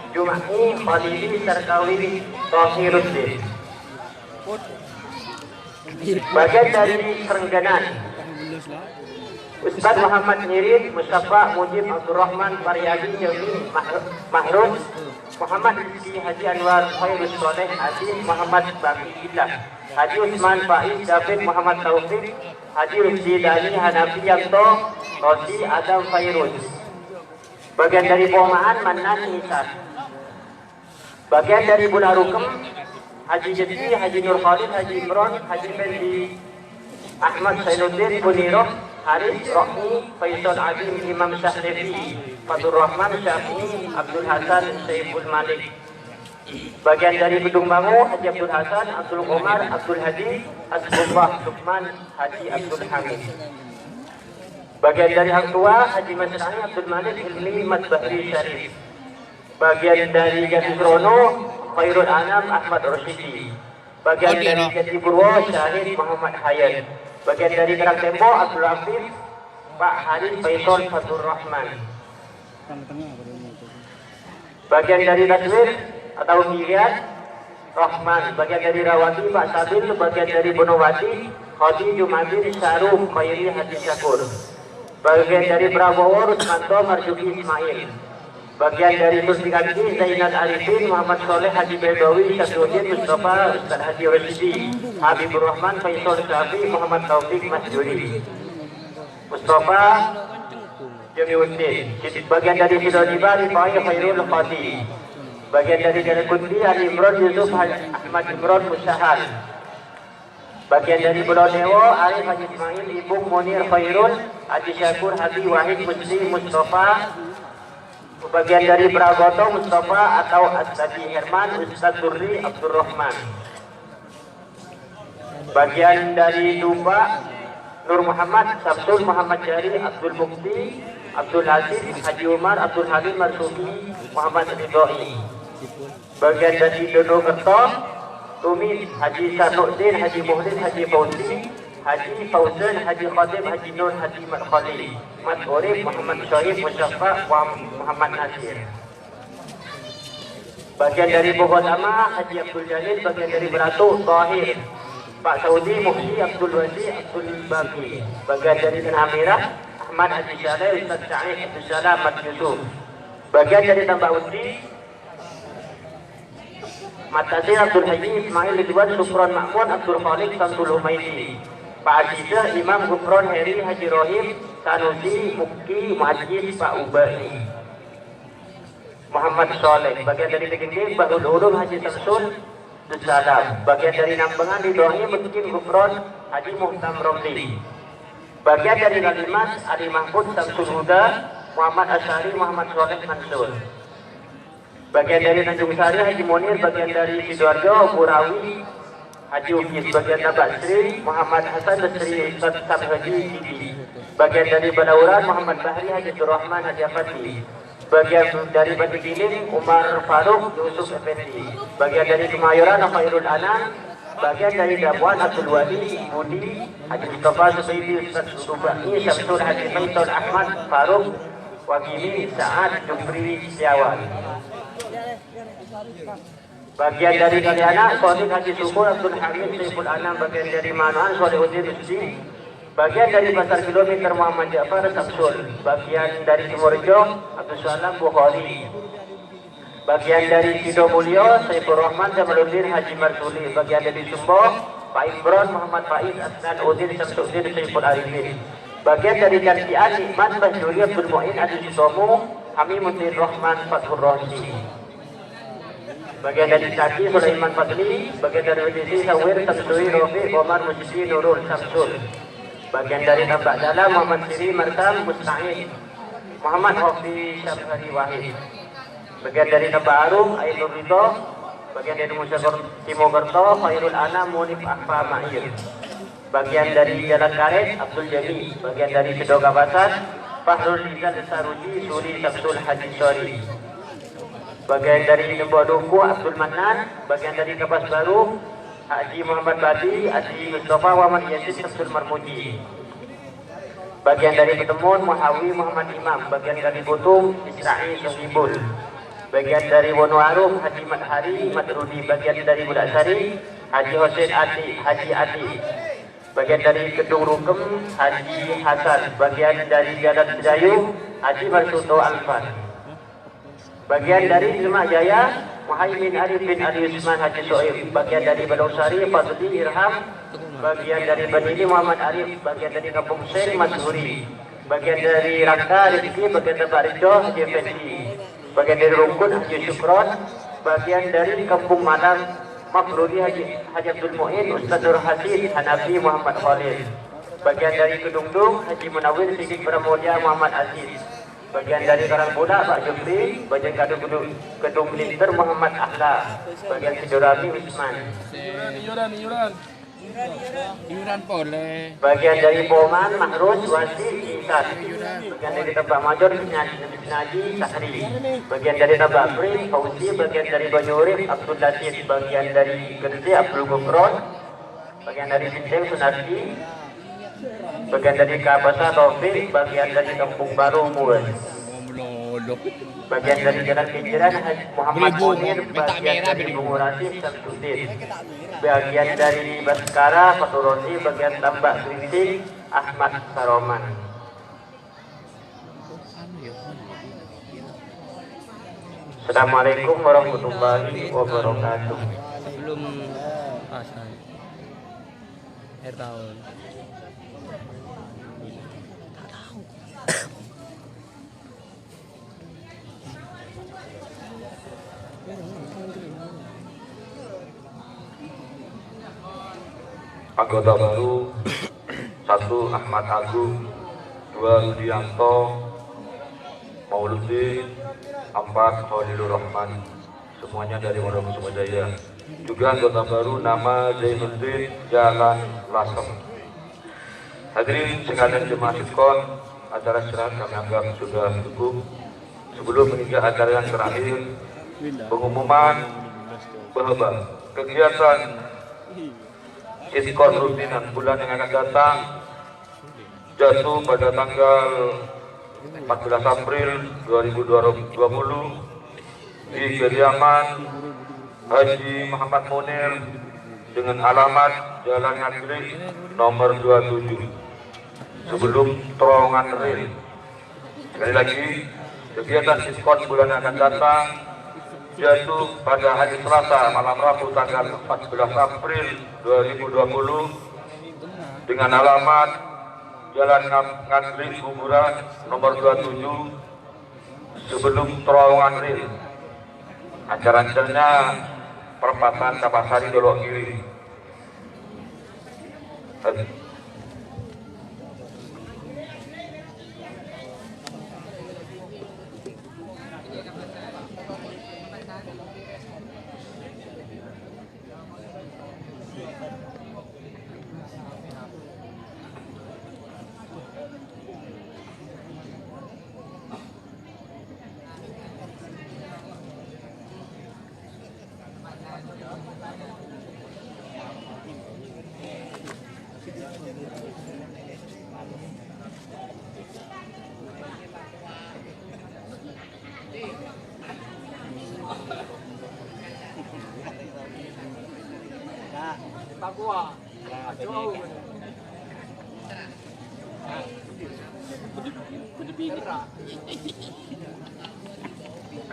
Juma'i Khalili Sarkawi Tahiruddin. Bagian dari Serengganan, Ustaz Muhammad Nirin, Mustafa Mujib Abdurrahman Faryadi Jami Mahruz, Muhammad Rizki Haji Anwar Khairus Soleh Aziz Muhammad Baki Ilah, Haji Usman Faiz David Muhammad Taufik, Haji Rusdi Dani Hanafi Yanto Rodi Adam Fairuz. Bagian dari Pomaan Manan Nisan. Bagian dari Bularukem, Haji Jeti, Haji Nur Khalid, Haji Imron, Haji Fendi Ahmad Sainuddin Buniroh, Haris Rohmi, Faisal Azim Imam Syahrifi, Fatur Rahman Syafi'i, Abdul Hasan Saiful Malik. Bagian dari Bedung Bangu, Haji Abdul Hasan, Abdul Omar, Abdul Hadi, Asbullah Lukman, Haji Abdul Hamid. Bagian dari Hang Tua, Haji Masrani, Abdul Malik, Hilmi, Mat Bahri Syarif. Bagian dari Jatisrono, Khairul Anam, Ahmad Rashidi. Bagian dari Jatiburwo, Syahid Muhammad Hayat. Bagian dari Kerang Tempo, Abdul Hafiz, Pak Haris Faisal Fatur Rahman. Bagian dari Taswir atau Kiriat Rahman. Bagian dari Rawati, Pak Sabil. Bagian dari Bonowati, Khadi Jumadin Syaruf Khairi Hadi Syakur. Bagian dari Prabowo, Rusmanto Marzuki Ismail. Bagian dari Tusdikanti, Zainal Arifin, Muhammad Soleh, Haji Bedawi, Syafruddin, Mustafa, Ustaz Haji Rashidi, Habibur Rahman, Faisal Syafi, Muhammad Taufik, Mas Juri, Mustafa Jamiuddin. Bagian dari Sidoniba, Rifai Khairul Khadi. Bagian dari Jalakundi, Ali Imron, Yusuf Ahmad Imron, Musyahal. Bagian dari Bulonewo, Arif Haji Ismail, Ibu Munir Khairul, Haji Syakur, Haji Wahid Muslim, Mustafa. Bagian dari Pragoto, Mustafa atau Asadi Herman, Ustaz Durri Abdurrahman. Bagian dari Duba, Nur Muhammad, Sabtul Muhammad Jari, Abdul Mukti, Abdul Aziz, Haji Umar, Abdul Halim Marsuki, Muhammad Ridhoi. Bagian dari Donokerto, Tumi, Haji Sanuddin, Haji Muhdin, Haji Fauzi, Haji Fauzan, Haji Khatib, Haji Nur, Haji Mat Khalil, Mat Urib, Muhammad Syahid, Musyafa, Muhammad Nasir. Bagian dari Bogor Ama, Haji Abdul Jalil. Bagian dari Beratu, Tahir, Pak Saudi, Muhyi, Abdul Wasi, Abdul Baki. Bagian dari Tanah Merah, Ahmad Haji Syaleh, Ustaz Sa'id, Abdul Salam, Mat Yusuf. Bagian dari Tambak Uti, Mat Tasir, Abdul Haji, Ismail Ridwan, Sukron Makmun, Abdul Khalik, Samsul Humaidi. Pak Aziza, Imam Gufron, Heri, Haji Rohim, Sanusi, Mukti, Muhajiz, Pak Ubani, Muhammad Soleh. Bagian dari Tegengge, Bahul Ulum, Haji Samsul, Salam. Bagian dari Nambangan, Ridhoi, Mungkin Gufron, Haji Muhtam Romli. Bagian dari Kalimas, Ali Mahmud, Samsul Huda, Muhammad Asyari, Muhammad Soleh Mansur. Bagian dari Tanjung Sari, Haji Munir. Bagian dari Sidoarjo, Burawi, Haji Ufis. Bagian Nabak Sri, Muhammad Hasan Sri, Ustaz Sam Haji Sidi. Bagian dari Balauran, Muhammad Bahri, Haji Rahman, Haji Afati. Bagian dari Bati Giling, Umar Faruk, Yusuf Effendi. Bagian dari Kemayoran, Khairul Anam. Bagian dari Dabuan, Abdul Wali, Budi, Haji Mustafa Subaidi, Ustaz Subani, Syamsul Haji Faisal Ahmad Faruk, Wakili Saad Jumri Siawan. Bagian dari Kaliana, Sodik Haji Syukur, Abdul Hamid, Saiful Anam. Bagian dari Manuan, Solihuddin Rusdi. Bagian dari Pasar Kilometer, Muhammad Ja'far Samsul. Bagian dari Timurjo, Abdul Salam Bukhari. Bagian dari Sido Mulyo, Saiful Rahman, Jamaluddin, Haji Marsuli. Bagian dari Sumbo, Pak Imron, Muhammad Faiz, Asnan Udin, Samsuddin, Saiful Arifin. Bagian dari Jantian, Nikmat, Basjuri, Abdul Mu'in, Adi Sutomu, Hamimuddin Rahman, Fathur Rohsi. Bagian dari Saki, Sulaiman Fadli. Bagian dari Udisi, Sawir, Samsui, Rofi, Omar, Musisi, Nurul, Samsul. Bagian dari Tambak Dalam, Muhammad Siri, Martam, Musta'id, Muhammad Hofi, Syafari Wahid. Bagian dari Tambak Arum, Ainur Ridho. Bagian dari Musa Timogerto, Khairul Anam, Munif Akfa Ma'ir. Bagian dari Jalan Karet, Abdul Jami. Bagian dari Sedo Kabasan, Fahrul Rizal Saruji Suri Samsul Haji Sori. Bagian dari Nembuh Duku Abdul Manan. Bagian dari Kapas Baru Haji Muhammad Badi, Haji Mustafa Muhammad Yasin Samsul Marmuji. Bagian dari Petemun Muhawi Muhammad Imam. Bagian dari Butung Isra'i Sohibul. Bagian dari Wonoarum Haji Madhari Madrudi. Bagian dari Budaksari Haji Hussein Adi Haji Adi. Bagian dari Kedung Rukem Haji Hasan. Bagian dari Jalan Sedayu Haji Marsuto Alfan. Bagian dari Demak Jaya Muhaimin Arif bin Ali Usman Haji Soib. Bagian dari Badongsari Fadli Irham. Bagian dari Banili Muhammad Arif. Bagian dari Kampung Sen Masyhuri. Bagian dari Rangka Rizki. Bagian dari Barijo Haji Effendi. Bagian dari Rungkun Haji Syukron. Bagian dari Kampung Malang Mafrudi Haji Abdul Mu'in Ustaz Nur Hasid Hanafi Muhammad Khalid. Bagian dari Kedungdung Haji Munawir Sigit Pramodia Muhammad Aziz. Bagian dari Karangboda Pak Jufri. Bagian Kedung Linter Muhammad Ahla. Bagian Sidorami Usman. Iuran boleh. Bagian dari Poman Mahrus Wasi Isan. Bagian dari Tebak Major Naji Sahri. Bagian dari Tebak Bri Fauzi. Bagian dari Banyurif Abdul Latif. Bagian dari Gede Abdul Gufron. Bagian dari Sinteng Sunardi. Bagian dari Kabasa Taufik. Bagian dari Kampung Baru Muas. Bagian dari Jalan Pikiran Muhammad Munir. Bagian dari Bungurasi Samsudin. Bagian dari Baskara Faturoti. Bagian Tambak Kritik Ahmad Saroman. Assalamualaikum warahmatullahi wabarakatuh. Sebelum pasang akhir tahun. Anggota baru 1 Ahmad Agung, 2 Rudianto, Mauludin, 4 Khalilur Rahman, semuanya dari Pondok Kusuma Jaya. Juga anggota baru nama Zainuddin Jalan Lasem. Hadirin sekalian jemaah Sitkon, acara istirahat kami anggap sudah cukup. Sebelum meninjau acara yang terakhir, pengumuman bahwa kegiatan Sitkon rutinan bulan yang akan datang jatuh pada tanggal 14 April 2020 di kediaman Haji Muhammad Munir dengan alamat Jalan Ngagri nomor 27 sebelum terowongan rel. Sekali lagi, kegiatan Sitkon bulan yang akan datang jatuh pada hari Selasa malam Rabu tanggal 14 April 2020 dengan alamat Jalan Ngagri Kuburan nomor 27 sebelum terowongan rel. Acara-acaranya perempatan Kapasari Dolok Kiri.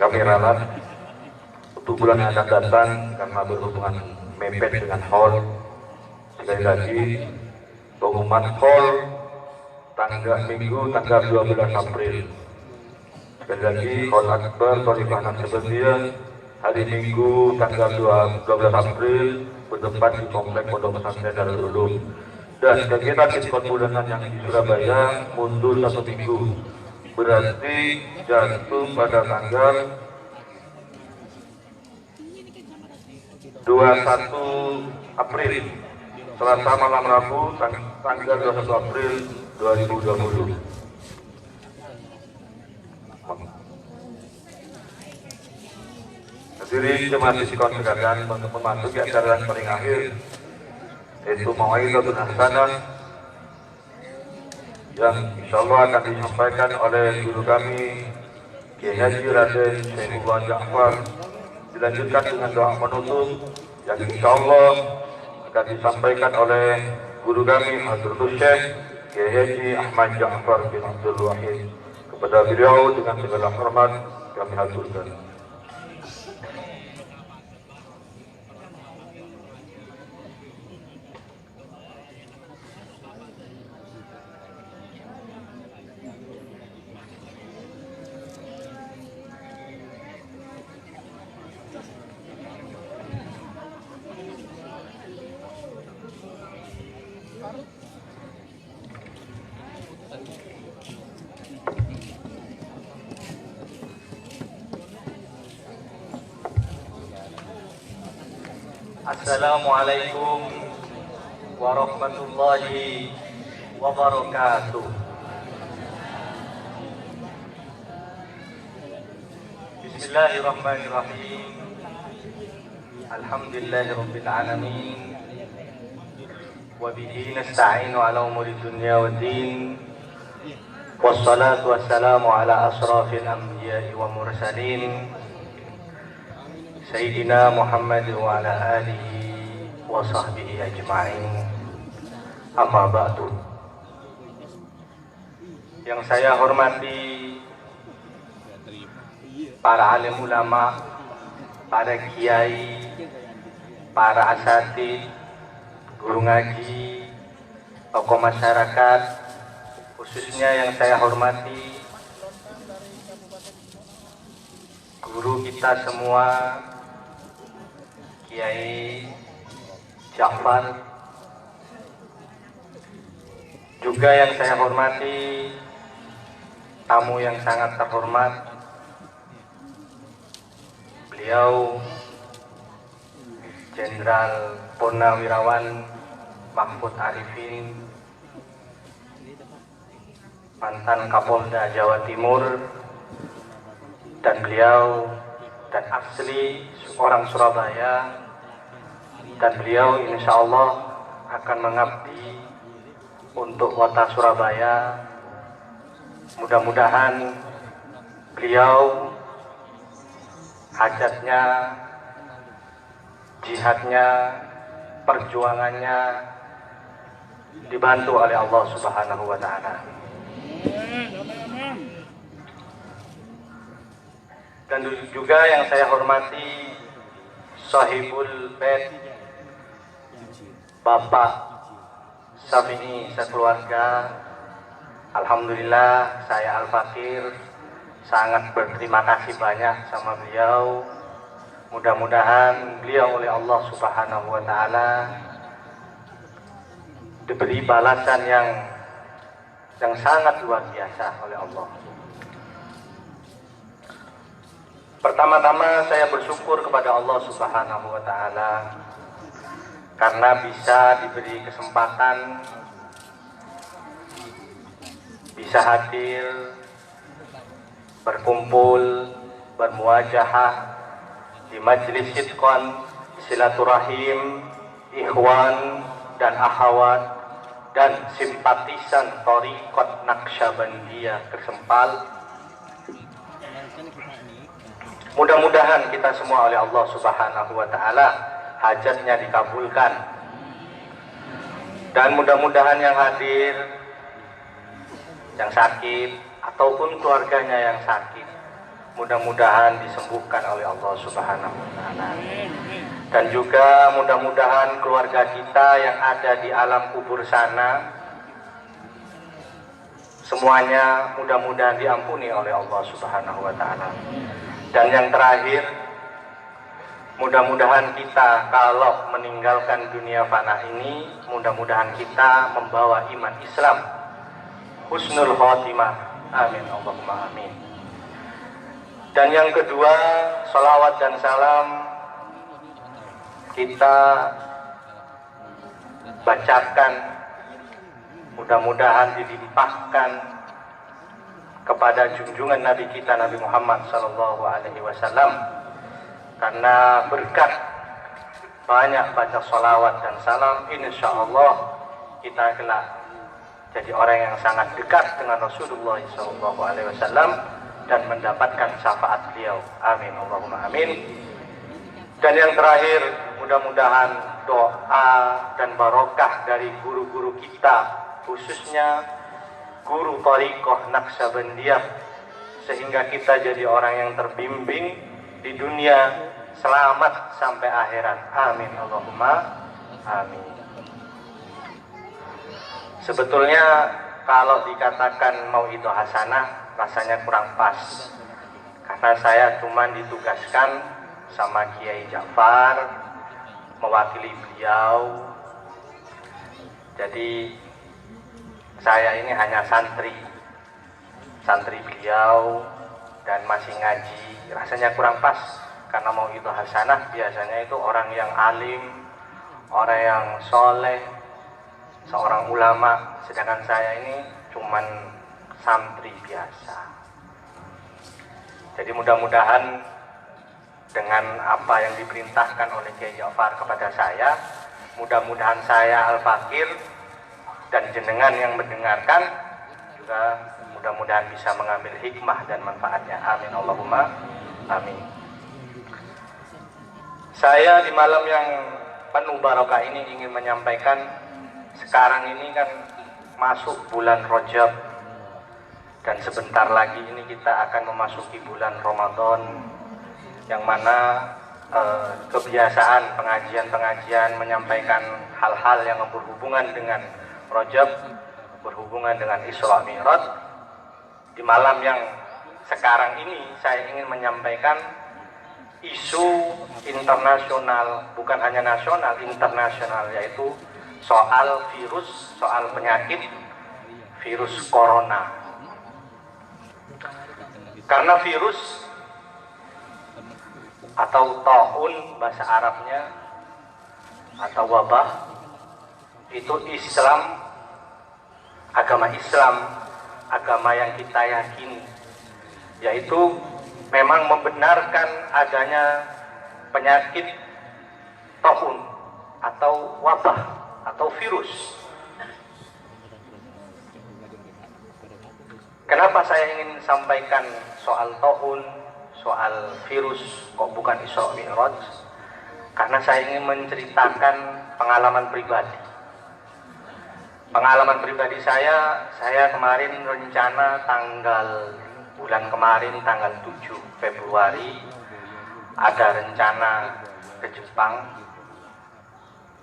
Kami ralat untuk bulan yang akan datang karena berhubungan mepet dengan haul. Sekali lagi, pengumuman haul tanggal Minggu tanggal 12 April. Sekali lagi, haul akbar Tharifah Naqsyabandiyah hari Minggu tanggal 12 April bertempat di Komplek Pondok Pesantren Darul Ulum. Dan kegiatan Sitkon bulanan yang di Surabaya mundur 1 minggu, berarti jatuh pada tanggal 21 April, Selasa malam Rabu tanggal 21 April 2020. Hadirin jemaat istiqomah sekalian, untuk memasuki acara yang paling akhir, yaitu Mau'izatul Hasanah yang insyaallah akan disampaikan oleh guru kami Kiai Haji Raden Syaifullah Ja'far, dilanjutkan dengan doa penutup yang insyaallah akan disampaikan oleh guru kami Hadratus Syekh Kiai Haji Ahmad Ja'far bin Abdul Wahid. Kepada beliau dengan segala hormat kami haturkan. Assalamualaikum warahmatullahi wabarakatuh. Bismillahirrahmanirrahim. Alhamdulillahirabbil alamin. Wa bihi nasta'inu ala umuri dunya waddin. Wassalatu wassalamu ala asrafil anbiya'i wa mursalin. Sayyidina Muhammad wa ala alihi wa sahbihi ajma'in. Amma ba'du. Yang saya hormati para alim ulama, para kiai, para asatid, guru ngaji, tokoh masyarakat, khususnya yang saya hormati guru kita semua, Kiai Ja'far, juga yang saya hormati tamu yang sangat terhormat, beliau Jenderal Purnawirawan Mahfud Arifin, mantan Kapolda Jawa Timur, dan beliau dan asli orang Surabaya, dan beliau insya Allah akan mengabdi untuk kota Surabaya. Mudah-mudahan beliau hajatnya, jihadnya, perjuangannya dibantu oleh Allah Subhanahu wa Ta'ala. Dan juga yang saya hormati Sahibul Bait Bapak Syafi'i sekeluarga. Alhamdulillah saya Al-Fakir sangat berterima kasih banyak sama beliau. Mudah-mudahan beliau oleh Allah Subhanahu wa Ta'ala diberi balasan yang sangat luar biasa oleh Allah. Pertama-tama saya bersyukur kepada Allah Subhanahu wa Ta'ala karena bisa diberi kesempatan bisa hadir, berkumpul, bermuajahah di majelis sidqan, silaturahim, ikhwan dan akhwat dan simpatisan Thariqat Naqsyabandiyah Kesempal. Mudah-mudahan kita semua oleh Allah Subhanahu wa Ta'ala hajatnya dikabulkan, dan mudah-mudahan yang hadir, yang sakit ataupun keluarganya yang sakit, mudah-mudahan disembuhkan oleh Allah Subhanahu wa Ta'ala. Dan juga mudah-mudahan keluarga kita yang ada di alam kubur sana semuanya mudah-mudahan diampuni oleh Allah Subhanahu wa Ta'ala. Dan yang terakhir, mudah-mudahan kita kalau meninggalkan dunia fana ini, mudah-mudahan kita membawa iman Islam, husnul khotimah. Amin, Allahumma amin. Dan yang kedua, salawat dan salam kita bacakan, mudah-mudahan dilimpahkan kepada junjungan Nabi kita Nabi Muhammad Sallallahu Alaihi Wasallam, karena berkat banyak baca salawat dan salam, insya Allah kita kelak jadi orang yang sangat dekat dengan Rasulullah Sallallahu Alaihi Wasallam dan mendapatkan syafaat beliau. Amin Allahumma amin. Dan yang terakhir, mudah-mudahan doa dan barokah dari guru-guru kita, khususnya guru Thariqah Naqsabandiyah, sehingga kita jadi orang yang terbimbing di dunia, selamat sampai akhirat. Amin Allahumma amin. Sebetulnya kalau dikatakan mau itu hasanah, rasanya kurang pas, karena saya cuma ditugaskan sama Kiai Ja'far mewakili beliau. Jadi saya ini hanya santri beliau dan masih ngaji, rasanya kurang pas, karena mau itu hasanah biasanya itu orang yang alim, orang yang soleh, seorang ulama, sedangkan saya ini cuman santri biasa. Jadi mudah-mudahan dengan apa yang diperintahkan oleh Kiai Ja'far kepada saya, mudah-mudahan saya Al-Fakir dan jenengan yang mendengarkan juga mudah-mudahan bisa mengambil hikmah dan manfaatnya. Amin Allahumma amin. Saya di malam yang penuh barokah ini ingin menyampaikan, sekarang ini kan masuk bulan Rajab dan sebentar lagi ini kita akan memasuki bulan Ramadan, yang mana kebiasaan pengajian-pengajian menyampaikan hal-hal yang berhubungan dengan Rajab, berhubungan dengan Isra Mi'raj. Di malam yang sekarang ini saya ingin menyampaikan isu internasional, bukan hanya nasional, internasional, yaitu soal virus, soal penyakit virus corona. Karena virus atau taun bahasa Arabnya atau wabah itu Islam, agama Islam, agama yang kita yakini, yaitu memang membenarkan adanya penyakit taun atau wabah atau virus. Kenapa saya ingin sampaikan soal taun, soal virus, kok bukan Isra Mi'raj? Karena saya ingin menceritakan pengalaman pribadi. Pengalaman pribadi saya kemarin rencana bulan kemarin tanggal 7 Februari ada rencana ke Jepang.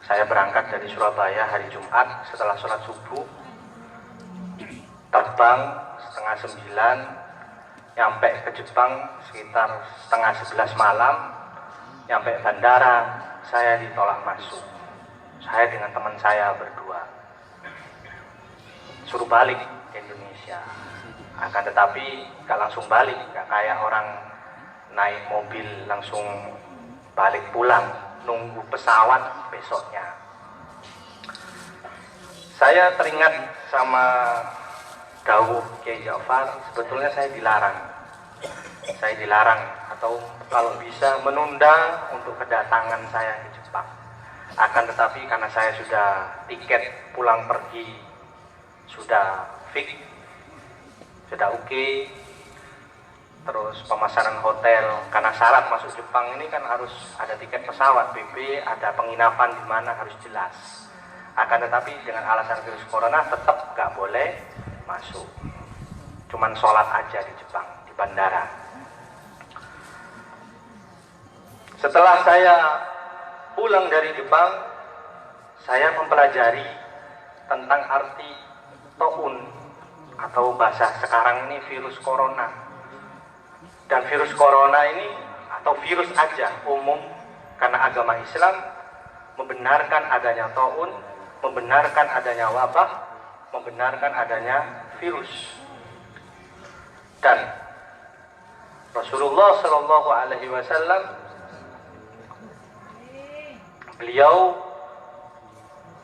Saya berangkat dari Surabaya hari Jumat setelah sholat subuh, terbang setengah 9, nyampe ke Jepang sekitar setengah 11 malam. Nyampe bandara, saya ditolak masuk. Saya dengan teman saya berdua suruh balik ke Indonesia. Akan tetapi gak langsung balik, gak kayak orang naik mobil langsung balik pulang, nunggu pesawat besoknya. Saya teringat sama dawuh Kiai Ja'far, sebetulnya saya dilarang. Saya dilarang atau kalau bisa menunda untuk kedatangan saya ke Jepang. Akan tetapi karena saya sudah tiket pulang pergi sudah fix, sudah oke, terus pemesanan hotel, karena syarat masuk Jepang ini kan harus ada tiket pesawat, PP, ada penginapan di mana harus jelas. Akan tetapi dengan alasan virus corona tetap gak boleh masuk, cuman sholat aja di Jepang, di bandara. Setelah saya pulang dari Jepang, saya mempelajari tentang arti taun atau bahasa sekarang ini virus corona. Dan virus corona ini atau virus aja umum, karena agama Islam membenarkan adanya taun, membenarkan adanya wabah, membenarkan adanya virus. Dan Rasulullah Shallallahu Alaihi Wasallam beliau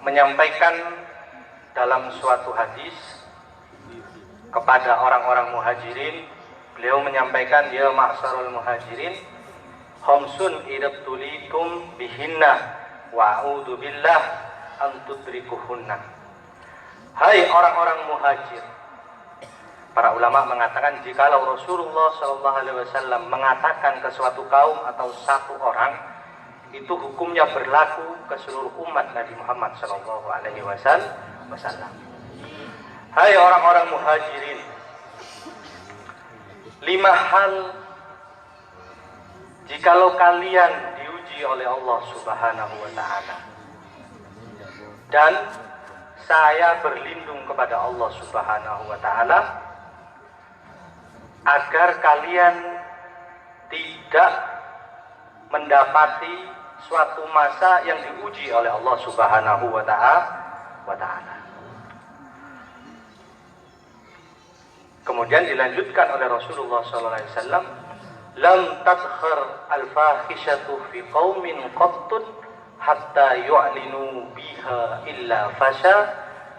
menyampaikan dalam suatu hadis, kepada orang-orang muhajirin, beliau menyampaikan, ya ma'syarul muhajirin, khamsun idabtulitum bihinna wa'udhu billah antudrikuhunna. Hai orang-orang muhajir, para ulama mengatakan jikalau Rasulullah SAW mengatakan ke suatu kaum atau satu orang, itu hukumnya berlaku ke seluruh umat Nabi Muhammad SAW. Hai orang-orang muhajirin, 5 hal jikalau kalian diuji oleh Allah Subhanahu wa Ta'ala, dan saya berlindung kepada Allah Subhanahu wa Ta'ala agar kalian tidak mendapati suatu masa yang diuji oleh Allah Subhanahu wa Ta'ala. Kemudian dilanjutkan oleh Rasulullah SAW, lam tadkhar al-fahishatu fi qaumin qattun hatta yu'linu biha illa fasha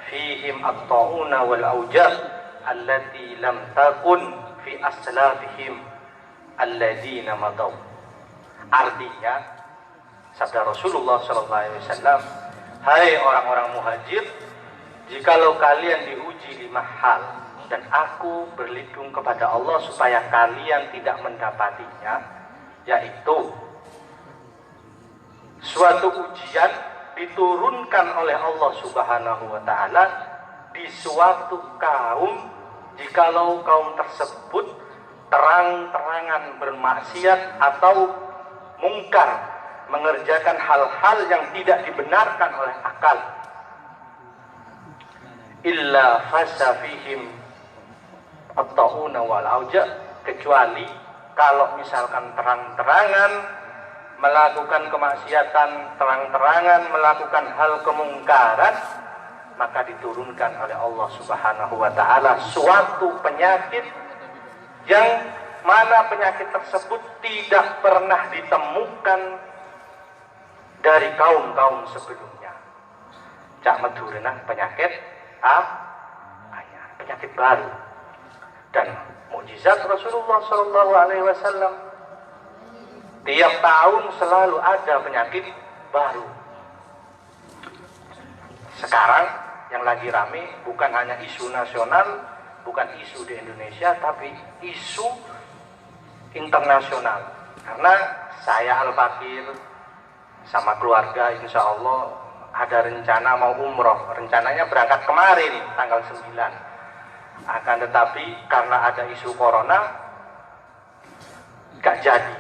fihim at-ta'una wal aujab allati lam takun fi aslafihim alladzina madaw. Artinya, sabda Rasulullah SAW, hai orang-orang muhajir, jikalau kalian diuji 5 hal, dan aku berlindung kepada Allah supaya kalian tidak mendapatinya, yaitu suatu ujian diturunkan oleh Allah Subhanahu wa Ta'ala di suatu kaum, jikalau kaum tersebut terang-terangan bermaksiat atau mungkar, mengerjakan hal-hal yang tidak dibenarkan oleh akal, illa fasa fihim at-ta'una wal auja, kecuali kalau misalkan terang-terangan melakukan kemaksiatan, terang-terangan melakukan hal kemungkaran, maka diturunkan oleh Allah Subhanahu wa Ta'ala suatu penyakit yang mana penyakit tersebut tidak pernah ditemukan dari kaum-kaum sebelumnya. Cak medurena penyakit penyakit baru. Dan mukjizat Rasulullah SAW, tiap tahun selalu ada penyakit baru. Sekarang yang lagi rame bukan hanya isu nasional, bukan isu di Indonesia, tapi isu internasional. Karena saya Al-Fakir sama keluarga insya Allah ada rencana mau umroh. Rencananya berangkat kemarin tanggal 9. Akan tetapi karena ada isu corona gak jadi.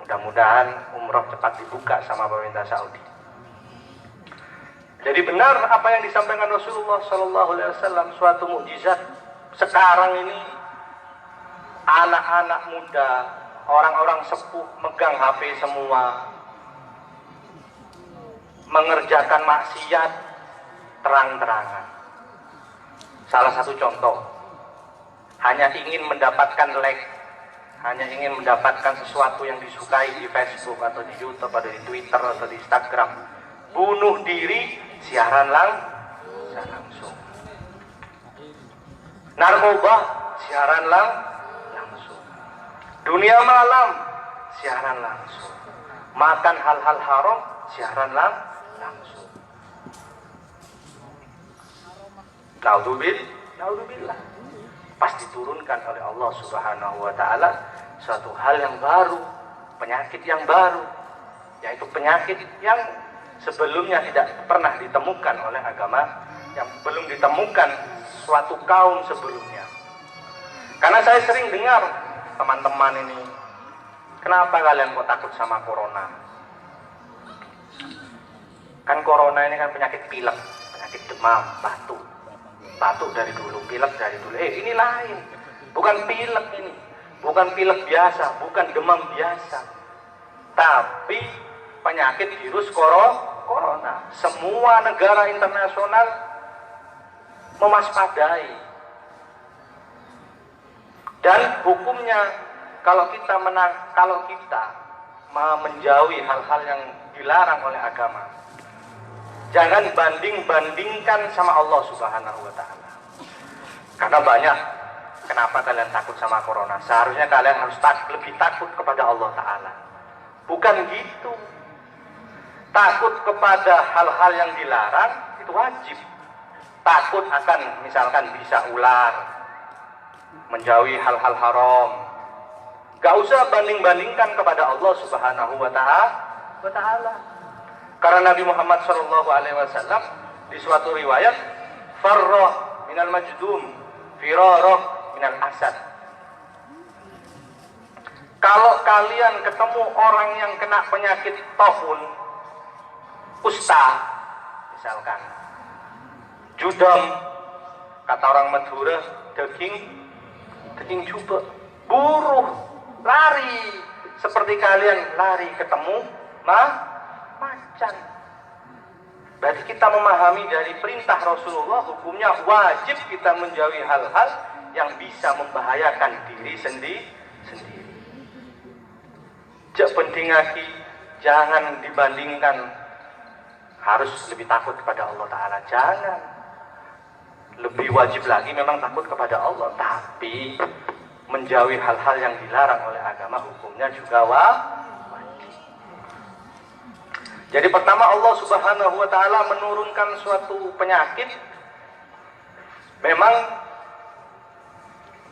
Mudah-mudahan umroh cepat dibuka sama pemerintah Saudi. Jadi benar apa yang disampaikan Rasulullah SAW, suatu mukjizat. Sekarang ini anak-anak muda, orang-orang sepuh megang HP semua, mengerjakan maksiat terang-terangan. Salah satu contoh, hanya ingin mendapatkan like, hanya ingin mendapatkan sesuatu yang disukai di Facebook atau di YouTube atau di Twitter atau di Instagram, bunuh diri siaran langsung, narkoba siaran langsung, dunia malam siaran langsung, makan hal-hal haram siaran langsung. Naudzubillah. Pas diturunkan oleh Allah Subhanahu wa Ta'ala suatu hal yang baru, penyakit yang baru, yaitu penyakit yang sebelumnya tidak pernah ditemukan oleh agama, yang belum ditemukan suatu kaum sebelumnya. Karena saya sering dengar teman-teman ini, kenapa kalian kok takut sama corona? Kan corona ini kan penyakit pilek, penyakit demam, batuk dari dulu, pilek dari dulu. Ini lain, bukan pilek ini, bukan pilek biasa, bukan demam biasa, tapi penyakit virus corona. Semua negara internasional mewaspadai. Dan hukumnya kalau kita menjauhi hal-hal yang dilarang oleh agama, jangan banding-bandingkan sama Allah Subhanahu wa Ta'ala. Karena banyak, kenapa kalian takut sama corona? Seharusnya kalian harus lebih takut kepada Allah Ta'ala. Bukan gitu. Takut kepada hal-hal yang dilarang itu wajib. Takut akan misalkan bisa ular, menjauhi hal-hal haram. Gak usah banding-bandingkan kepada Allah Subhanahu wa Ta'ala. Karena Nabi Muhammad SAW di suatu riwayat, farrah minal majdum, firarah minal asad. Kalau kalian ketemu orang yang kena penyakit taun, kusta, misalkan, judam, kata orang Madura, daging juba, buruh, lari, seperti kalian lari ketemu macan. Berarti kita memahami dari perintah Rasulullah, hukumnya wajib kita menjauhi hal-hal yang bisa membahayakan diri sendiri. Jak penting lagi, jangan dibandingkan harus lebih takut kepada Allah Ta'ala. Jangan. Lebih wajib lagi memang takut kepada Allah, tapi menjauhi hal-hal yang dilarang oleh agama, hukumnya juga wajib. Jadi pertama, Allah Subhanahu wa Ta'ala menurunkan suatu penyakit memang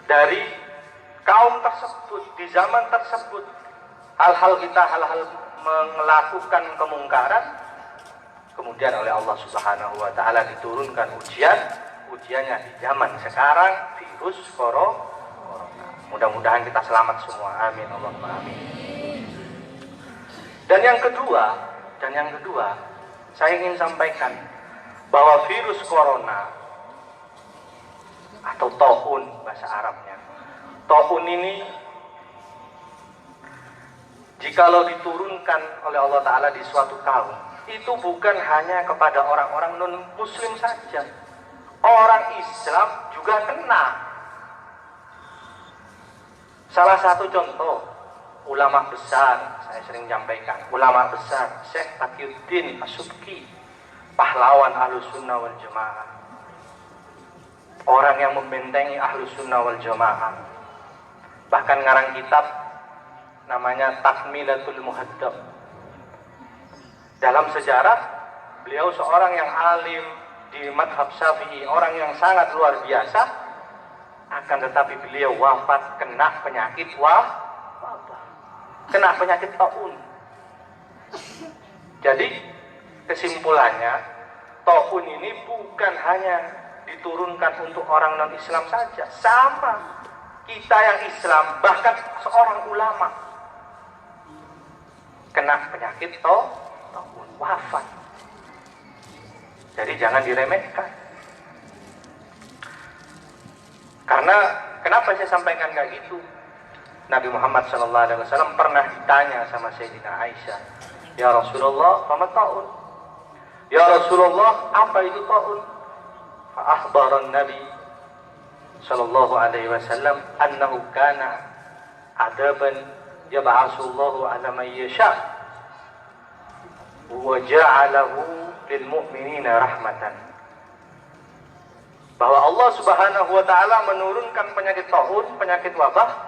dari kaum tersebut, di zaman tersebut. Hal-hal melakukan kemungkaran, kemudian oleh Allah Subhanahu wa Ta'ala diturunkan ujiannya di zaman sekarang, virus corona. Mudah-mudahan kita selamat semua, amin Allahumma amin. Dan yang kedua, saya ingin sampaikan bahwa virus corona atau taun bahasa Arabnya, taun ini jikalau diturunkan oleh Allah Ta'ala di suatu kaum, itu bukan hanya kepada orang-orang non-muslim saja. Orang Islam juga kena. Salah satu contoh, ulama besar, saya sering menyampaikan, ulama besar, Syekh Taqiyuddin As-Subki, pahlawan Ahlus Sunnah wal Jamaah. Orang yang membentengi Ahlus Sunnah wal Jamaah. Bahkan ngarang kitab namanya Takmilatul Muhaddab. Dalam sejarah, beliau seorang yang alim di madhab Syafi'i, orang yang sangat luar biasa, akan tetapi beliau wafat kena penyakit wabah, kena penyakit taun. Jadi kesimpulannya, taun ini bukan hanya diturunkan untuk orang non-Islam saja, sama kita yang Islam, bahkan seorang ulama kena penyakit taun, wafat. Jadi jangan diremehkan. Karena kenapa saya sampaikan kayak gitu? Nabi Muhammad SAW pernah ditanya sama Sayyidina Aisyah, ya Rasulullah, apa taun? Ya Rasulullah, apa itu taun? Fa'akhbaran Nabi sallallahu alaihi wasallam annahu kana adaban yab'asullahu ala man yasha wa ja'alahu lil mu'minina rahmatan. Bahwa Allah Subhanahu wa Ta'ala menurunkan penyakit taun, penyakit wabah,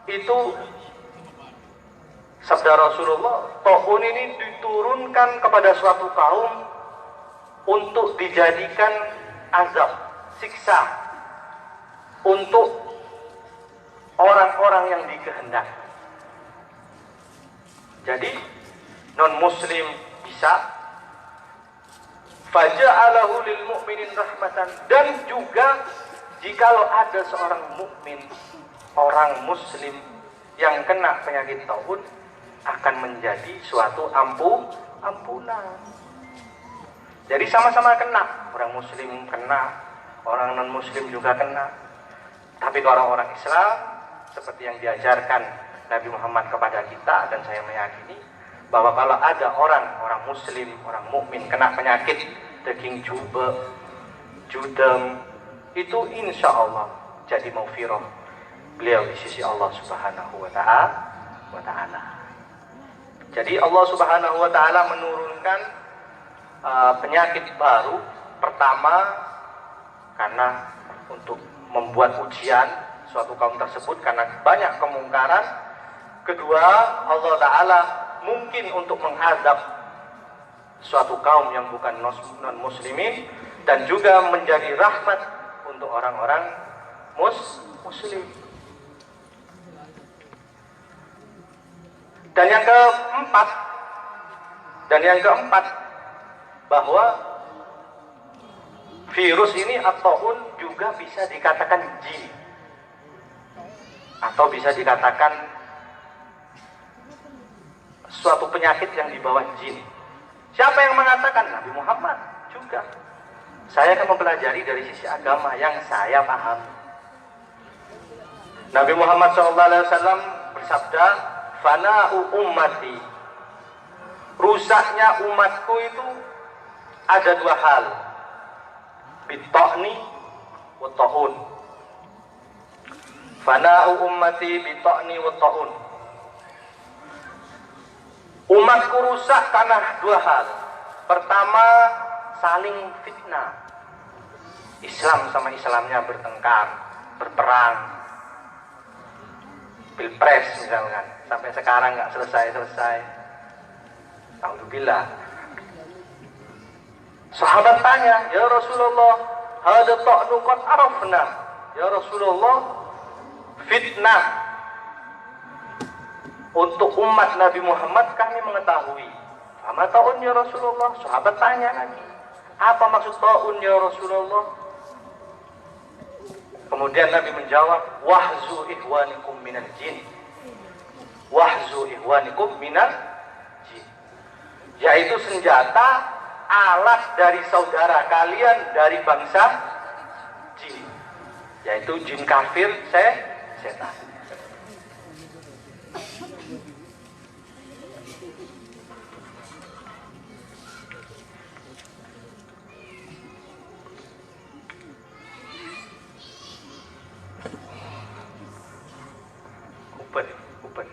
itu sabda Rasulullah, taun ini diturunkan kepada suatu kaum untuk dijadikan azab, siksa untuk orang-orang yang dikehendaki. Jadi non-muslim bisa, faja'alahu lil mu'minin rahmatan, dan juga jikalau ada seorang mukmin, orang muslim yang kena penyakit taun, akan menjadi suatu ampunan. Jadi sama-sama kena, orang muslim kena, orang non-muslim juga kena. Tapi orang-orang Islam, seperti yang diajarkan Nabi Muhammad kepada kita, dan saya meyakini bahwa kalau ada orang muslim, orang mukmin kena penyakit daging juba, judam, itu insya Allah jadi maghfirah beliau di sisi Allah Subhanahu wa Ta'ala. Jadi Allah Subhanahu wa Ta'ala menurunkan penyakit baru, pertama karena untuk membuat ujian suatu kaum tersebut karena banyak kemungkaran. Kedua, Allah Ta'ala mungkin untuk menghadap suatu kaum yang bukan non-muslimin dan juga menjadi rahmat untuk orang-orang muslim. Dan yang keempat, bahwa virus ini at-ta'un juga bisa dikatakan jin, atau bisa dikatakan suatu penyakit yang dibawa jin. Siapa yang mengatakan? Nabi Muhammad juga. Saya akan mempelajari dari sisi agama yang saya pahami. Nabi Muhammad SAW bersabda, "Fana'u ummati." Rusaknya umatku itu ada dua hal, bit-ta'ni wa ta'un. Fana'u ummati bit-ta'ni wa ta'un. Umatku rusak karena dua hal. Pertama, saling fitnah. Islam sama Islamnya bertengkar, berperang, pilpres misalkan, sampai sekarang nggak selesai. Alhamdulillah. Sahabat tanya, "Ya Rasulullah, hada ta'nu qad arafna." Ya Rasulullah, fitnah untuk umat Nabi Muhammad kami mengetahui. Apa ta'un ya Rasulullah? Sahabat tanya lagi, apa maksud ta'un ya Rasulullah? Kemudian Nabi menjawab, "Wahzu ihwanikum minal jin." Wahzu ihwanikum minal jin, yaitu senjata, alat dari saudara kalian dari bangsa jin, yaitu jin kafir, setan. Open.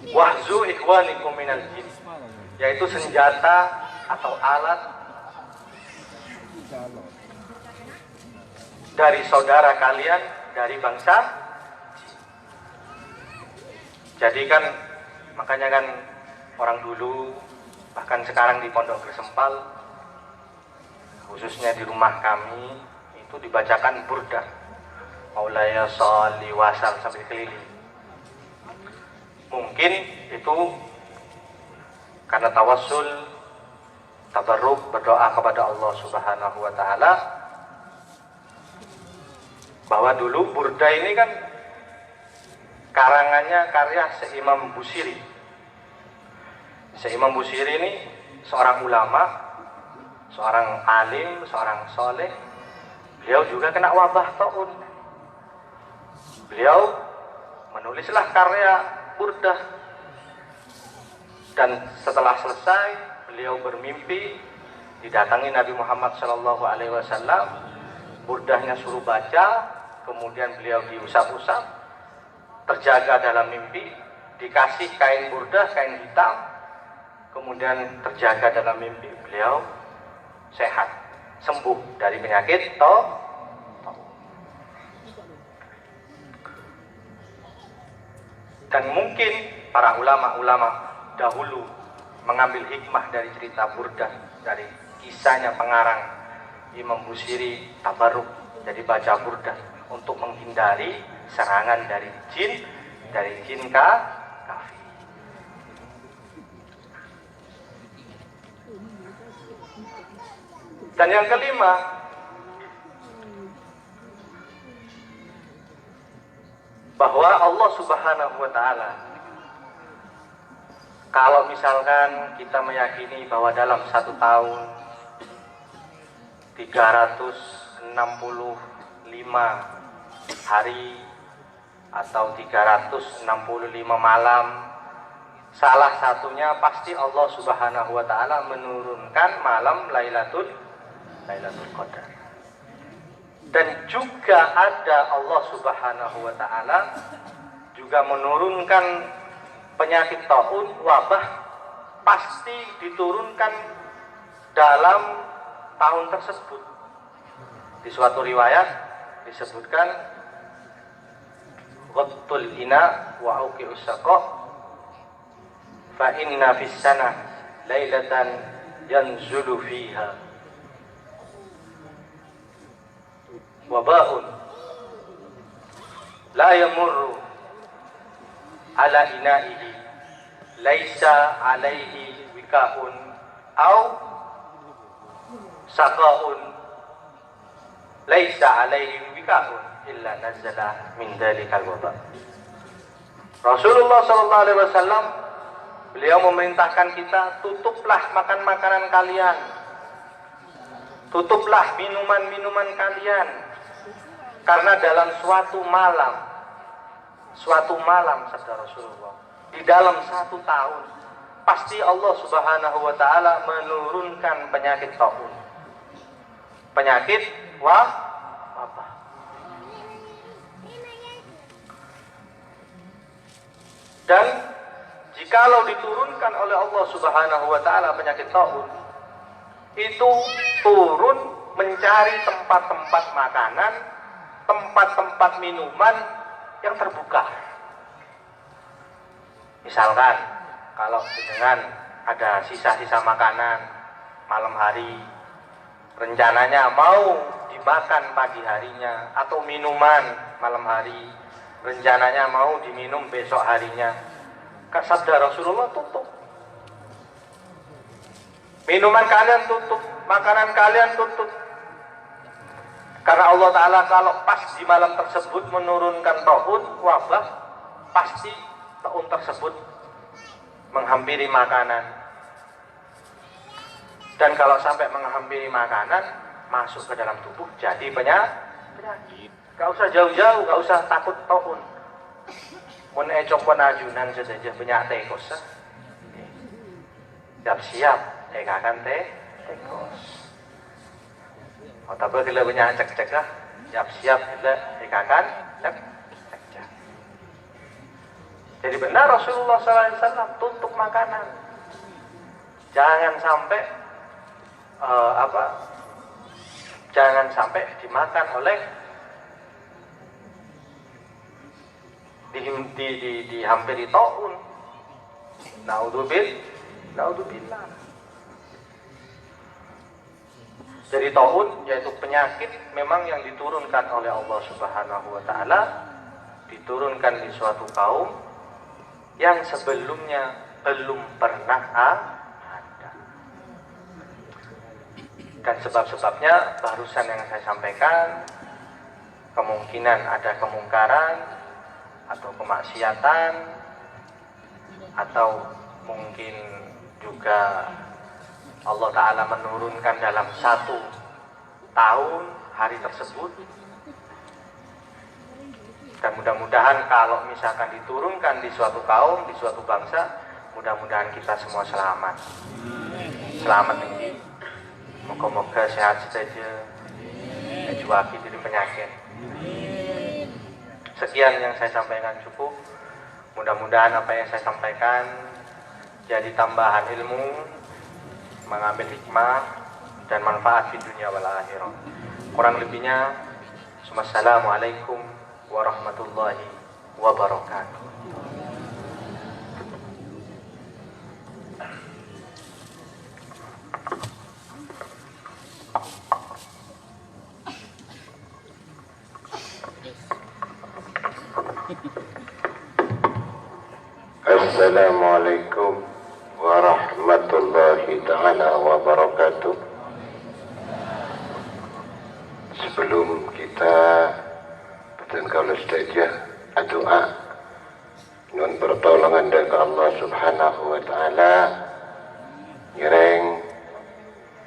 Wahzu ikhwanikum minal jin, yaitu senjata atau alat dari saudara kalian dari bangsa jin. Jadi kan, makanya kan orang dulu, bahkan sekarang di Pondok Gersempal, khususnya di rumah kami, itu dibacakan burdah, Maulaya sholli wasal sampai keliling. Mungkin itu karena tawassul, tabarruk, berdoa kepada Allah Subhanahu wa Ta'ala, bahwa dulu burdah ini kan karangannya karya Imam Busiri. Imam Busiri ini seorang ulama, seorang alim, seorang soleh. Beliau juga kena wabah ta'un. Beliau menulislah karya burdah, dan setelah selesai beliau bermimpi didatangi Nabi Muhammad SAW. Burdahnya suruh baca, kemudian beliau diusap-usap, terjaga dalam mimpi, dikasih kain burdah, kain hitam, kemudian terjaga dalam mimpi, beliau sehat, sembuh dari penyakit Dan mungkin para ulama-ulama dahulu mengambil hikmah dari cerita burdah, dari kisahnya pengarang Imam Busiri, tabarruk, jadi baca burdah untuk menghindari serangan dari jin kafir. Dan yang kelima, bahwa Allah Subhanahu wa Ta'ala Kalau misalkan kita meyakini bahwa dalam 1 tahun 365 hari atau 365 malam, salah satunya pasti Allah Subhanahu wa taala menurunkan malam Lailatul Qadar. Dan juga ada Allah Subhanahu wa taala juga menurunkan penyakit taun, wabah, pasti diturunkan dalam tahun tersebut. Di suatu riwayat disebutkan ghattul ina wa auqi'us saqa fa inna fis sanah lailatan yanzulu fiha wabaun la yamurru ala ina'ihi laisa alaihi wikaun au saqaun laisa alaihi wikaun illa nazala min dalikal waba. Rasulullah sallallahu alaihi wasallam beliau memerintahkan kita, tutuplah makan makanan kalian, tutuplah minuman kalian, karena dalam suatu malam sabda Rasulullah, di dalam 1 tahun pasti Allah Subhanahu wa taala menurunkan penyakit taun, penyakit wabah. Dan jikalau diturunkan oleh Allah Subhanahu wa taala penyakit taun, itu turun mencari tempat-tempat makanan, tempat-tempat minuman yang terbuka. Misalkan kalau dengan ada sisa-sisa makanan malam hari, rencananya mau dimakan pagi harinya, atau minuman malam hari rencananya mau diminum besok harinya, sabda Rasulullah, tutup. Minuman kalian tutup, makanan kalian tutup. Karena Allah Ta'ala kalau pas di malam tersebut menurunkan taun, wabah, pasti taun tersebut menghampiri makanan. Dan kalau sampai menghampiri makanan, masuk ke dalam tubuh, jadi penyakit. Gak usah jauh-jauh, gak usah takut taun. Mun ecok penajunan saja penyakit tekos. Siap-siap, akan tekos. Tapi kalau punya cek-cek lah, siap-siap kita akan cek. Jadi benar Rasulullah SAW tutup makanan. Jangan sampai jangan sampai dimakan oleh dihampiri taun. Naudzubillah. Jadi taun yaitu penyakit memang yang diturunkan oleh Allah Subhanahu wa taala, diturunkan di suatu kaum yang sebelumnya belum pernah ada. Dan sebab-sebabnya barusan yang saya sampaikan, kemungkinan ada kemungkaran atau kemaksiatan, atau mungkin juga Allah Ta'ala menurunkan dalam 1 tahun hari tersebut. Dan mudah-mudahan kalau misalkan diturunkan di suatu kaum, di suatu bangsa, mudah-mudahan kita semua selamat. Selamat ini, moga-moga sehat saja, kecuali dari penyakit. Sekian yang saya sampaikan cukup. Mudah-mudahan apa yang saya sampaikan jadi tambahan ilmu, mengambil hikmah dan manfaat di dunia wal akhirah. Kurang lebihnya, wassalamualaikum warahmatullahi wabarakatuh. Assalamualaikum warahmatullahi ta'ala wabarakatuh. Sebelum kita kalau saja doa, nun pertolongan dari Allah Subhanahu wa taala nyereng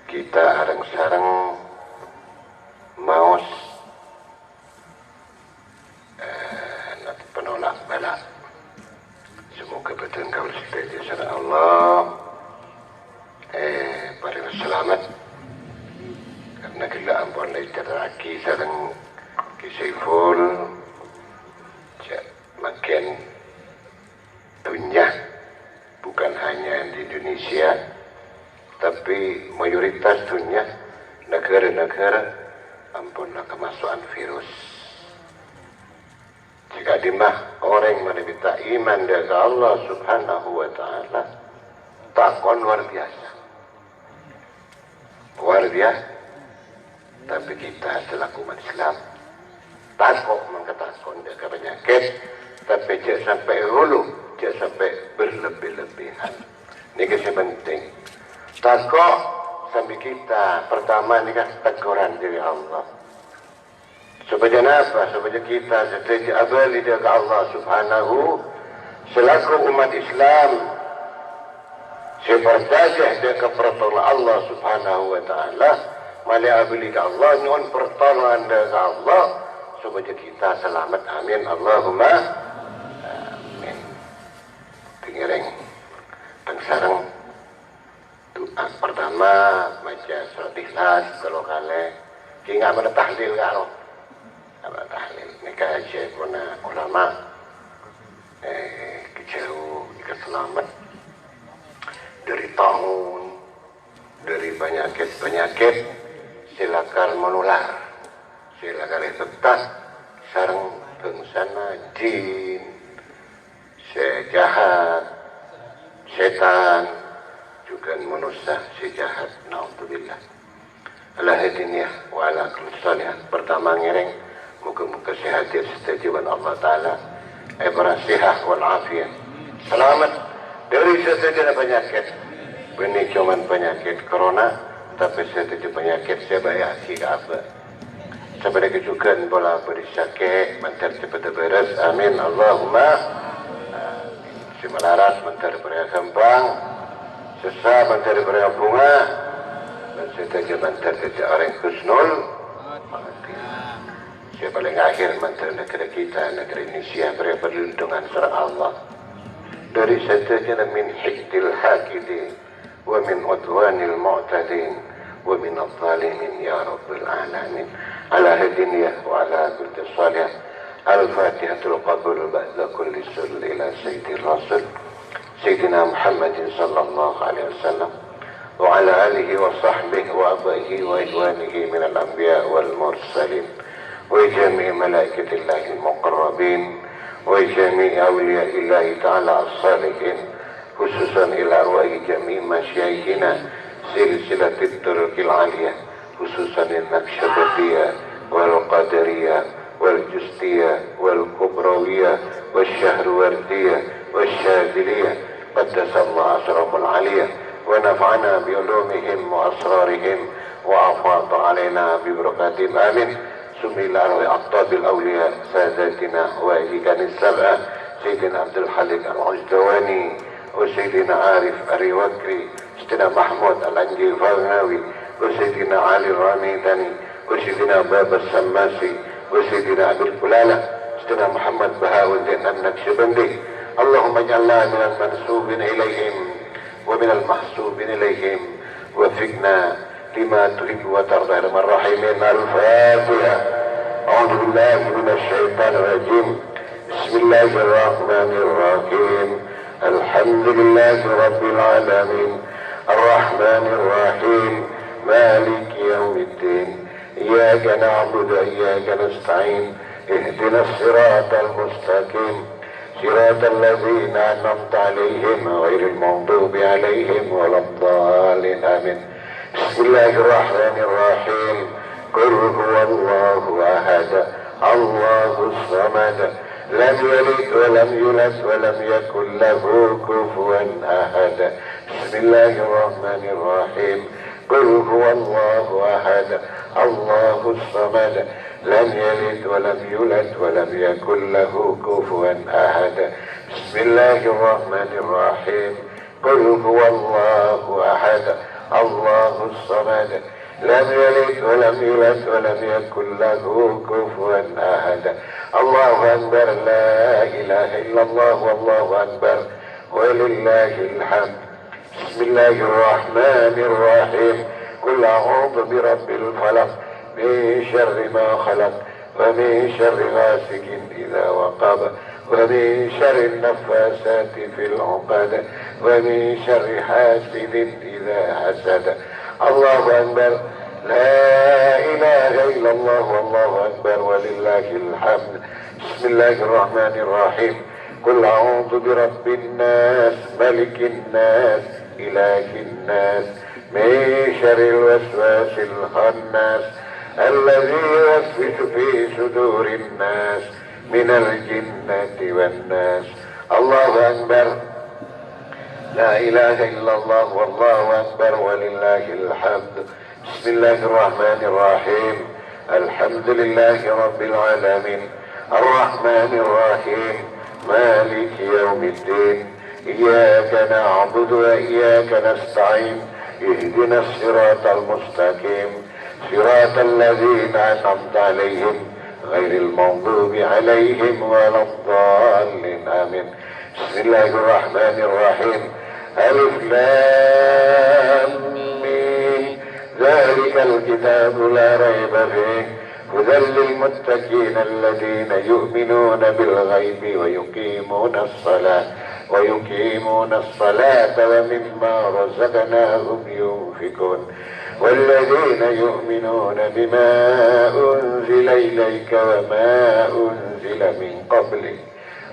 kita areng sareng maos nanti penolak bala. Semoga betul kau setuju sareng Allah paling selamat karena kita ampun lagi sareng Kisaiful makin dunia bukan hanya di Indonesia tapi mayoritas dunia negara-negara ampunlah kemasukan virus. Jika dimah orang yang minta iman dari Allah Subhanahu wa taala takon luar biasa. Luar biasa. Tapi kita selaku umat Islam takut mengatakan jaga penyakit, tapi jangan sampai hulu, jangan sampai berlebih-lebihan. Ini yang penting. Takut sampai kita pertama ini kan teguran dari Allah. Supaya apa? Supaya kita setuju abadi dari Allah Subhanahu selaku umat Islam. Seperti dengan pertolongan Allah Subhanahu wa taala, malah abadi Allah non pertolongan dari Allah supaya kita selamat. Amin. Allahumma amin. Tinggaleng tangsareng doa pertama baca surat Ikhlas kalau kalian kita mana tahlil kalau apa tahlil mereka aja guna ulama kejauh jika selamat dari tahun dari penyakit silakan menular silakan tetap sarang bengsana jin sejahat setan juga manusia sejahat naudzubillah ala hadiniyah wa ala kulsalihan. Pertama ngereng muka-muka sehat setujuan Allah Ta'ala ibrasihah wal afiyah selamat dari segala penyakit. Ini cuma penyakit corona tapi setuju penyakit sebayaki apa sebagai kejukan bola berisake mentar cepat beres. Amin. Allahumma si melaras mentar beria gampang sesah mentar beria bunga dan setuju mentar kerja orang kusnul mati. Si paling akhir mentar negara kita negara Indonesia beria perlindungan serta Allah dari setuju min hikdil hakidin wa min udwanil mu'tadin wa min al-zalimin ya Rabbil Alamin. Ala hadiniyah wa ala kulli salih. Al-Fatihatul Qabul ba'da kulli sulli ila Sayyidil Rasul Sayyidina Muhammadin sallallahu alaihi wasallam wa ala alihi wa sahbihi wa abaihi wa idwanihi min al-anbiya wal mursalin wa jami'i malaikatillahi al-muqarrabin wa jami'i awliyaillahi ta'ala as-salihin khususan ila arwahi jami'i masyayikhina silsilatit turuqil aliyah khususan al-Naqsyabandiyah wal Qadariyah wal Justiyah wal Kubrawiyah wal Syahruwardiyah wal Syadiliyah qaddasallahu asraful aliyah wa nafa'ana bi'ulumihim wa asrarihim wa afada alaina bibarakatihim. Amin. Sumillah wa aqtabil awliya sadatina wa ihikanis sab'ah Sayyidina Abdul Halik al-Ujdawani wa Sayyidina Arif Ariwakri Sayyidina Mahmud al-Anji Farnawi وسيدنا علي الراميداني وسيدنا باب السماسي وسيدنا أبي الكلالة سيدنا محمد بهاء الدين النقشبندي. اللهم اجعلنا من المنسوبين إليهم ومن المحسوبين إليهم وفقنا لما تحب وترضى من الراحمين. الفاتحة. أعوذ بالله من الشيطان الرجيم. بسم الله الرحمن الرحيم. الحمد لله رب العالمين الرحمن الرحيم مالك يوم الدين إياك نعبد وإياك نستعين اهدنا الصراط المستقيم صراط الذين أنعمت عليهم غير المغضوب عليهم ولا الضالين. آمين. بسم الله الرحمن الرحيم. قل هو الله أحد الله الصمد لم يلد ولم يولد ولم يكن له كفوا أحد. بسم الله الرحمن الرحيم. قل هو الله أحد الله الصمد لم يلد ولم يولد ولم يكن له كفوا أحد. بسم الله الرحمن الرحيم قل هو الله أحد الله الصمد لم يلد ولم يولد ولم يكن له كفوا أحد الله أكبر لا إله إلا الله والله أكبر ولله الحمد بسم الله الرحمن الرحيم قل أعوذ برب الفلق من شر ما خلق ومن شر غاسق إذا وقب ومن شر النفاسات في العقد ومن شر حاسد إذا حسد الله أكبر لا إله إلا الله والله أكبر ولله الحمد بسم الله الرحمن الرحيم قل أعوذ برب الناس ملك الناس إله الناس من شر الوسواس الخناس الذي يوسوس في صدور الناس من الجنة والناس الله أكبر لا إله إلا الله والله أكبر ولله الحمد بسم الله الرحمن الرحيم الحمد لله رب العالمين الرحمن الرحيم مالك يوم الدين إياك نعبد وإياك نستعين اهدنا الصراط المستقيم صراط الذين أنعمت عليهم غير المغضوب عليهم ولا الضالين آمين بسم الله الرحمن الرحيم ألف لام ميم ذلك الكتاب لا ريب فيه هدى للمتقين الذين يؤمنون بالغيب ويقيمون الصلاة ومما رزقناهم ينفقون والذين يؤمنون بما أنزل إليك وما أنزل من قبلك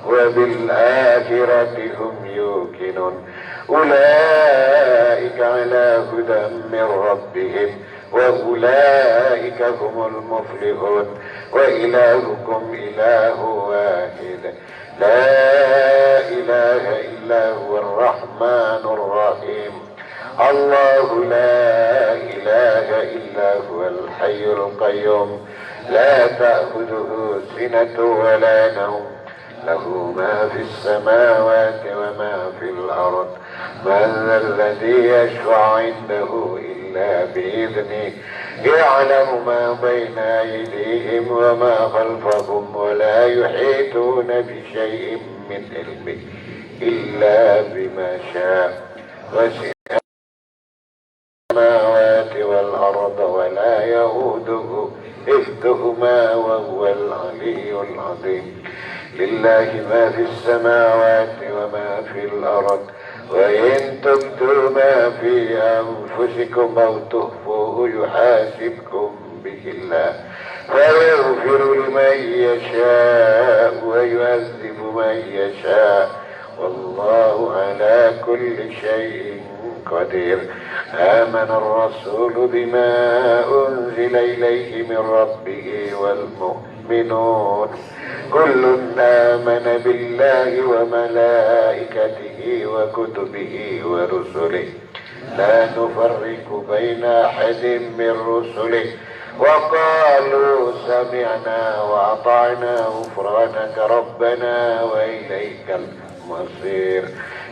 وبالآخرة هم يوقنون أولئك على هدى من ربهم وأولئك هم المفلحون وإلهكم إله واحد لا إله إلا هو الرحمن الرحيم الله لا إله إلا هو الحي القيوم لا تأخذه سنة ولا نوم له ما في السماوات وما في الأرض من ذا الذي يشفع عنده إلا بإذنه يعلم ما بين أيديهم وما خلفهم ولا يحيطون بشيء من علمه إلا بما شاء وسع السماوات والأرض ولا يؤوده حفظهما وهو العلي العظيم لله ما في السماوات وما في الأرض وإن تبدوا ما في أنفسكم أو تخفوه يحاسبكم به الله فيغفر لمن يشاء ويعذب من يشاء والله على كل شيء قدير آمن الرسول بما أنزل إليه من ربه والمؤمنون كل آمن بالله وملائكته وكتبه ورسله لا نفرق بين أحد من رسله وقالوا سمعنا وأطعنا غفرانك ربنا وإليك المصير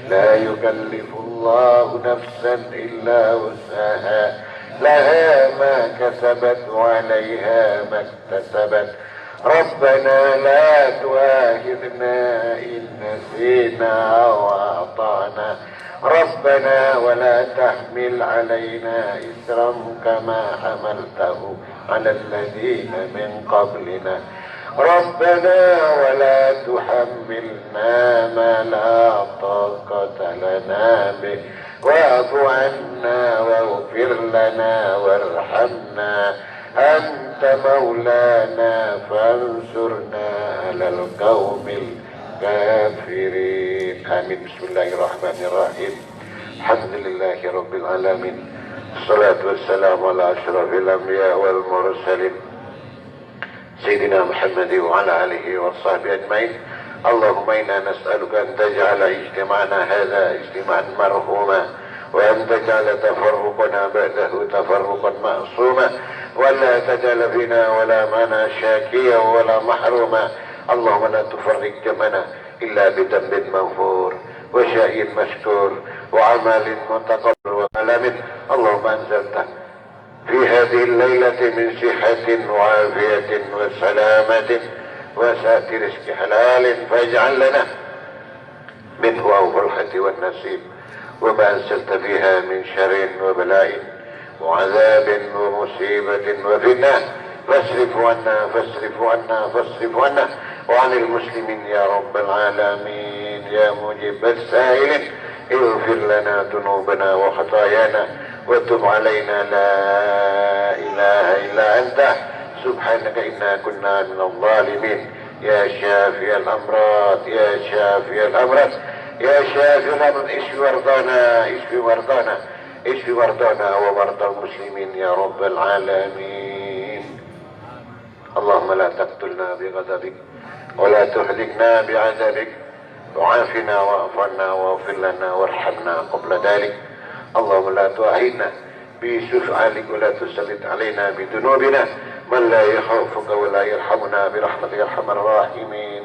لا يكلف الله نفسا إلا وسعها لها ما كسبت وعليها ما اكتسبت ربنا لا تؤاخذنا إن نسينا أو أخطأنا ربنا ولا تحمل علينا إسرا كما حملته على الذين من قبلنا ربنا ولا تحملنا ما لا طاقة لنا به واعف عنا واغفر لنا وارحمنا أنت مولانا فانصرنا على القوم الكافرين آمين بسم الله الرحمن الرحيم الحمد لله رب العالمين الصلاة والسلام على أشرف الأنبياء والمرسلين سيدنا محمد وعلى آله وصحبه أجمعين اللهم إنا نسألك أن تجعل اجتماعنا هذا اجتماعا مرحوما وأن تجعل تفرقنا بعده تفرقا معصوما ولا تجعل فينا ولا معنا شاكيا ولا محروما اللهم لا تفرق جمعنا إلا بذنب مغفور وشيء مشكور وعمل متقبل وكلام اللهم أنزلته في هذه الليلة من صحة وعافية وسلامة وسعة رزق حلال فاجعل لنا منه أوفى الحظ والنصيب وما أنزلت فيها من شر وبلاء وعذاب ومصيبة وفتنة فاصرف عنا فاصرف عنا فاصرف عنا وعن المسلمين يا رب العالمين يا مجيب السائلين اغفر لنا ذنوبنا وخطايانا وتب علينا لا إله إلا أنت سبحانك إنا كنا من الظالمين يا شافي الأمراض يا شافي الأمراض يا شافي الأمراض اشف مرضانا اشف مرضانا اشف مرضانا ومرضى المسلمين يا رب العالمين. اللهم لا تقتلنا بغضبك ولا تهلكنا بعذابك وعافنا واعف عنا واغفر لنا وارحمنا قبل ذلك. اللهم لا تؤاخذنا بسفعالك ولا تسلط علينا بذنوبنا من لا يخافك ولا يرحمنا برحمتك يا ارحم الراحمين.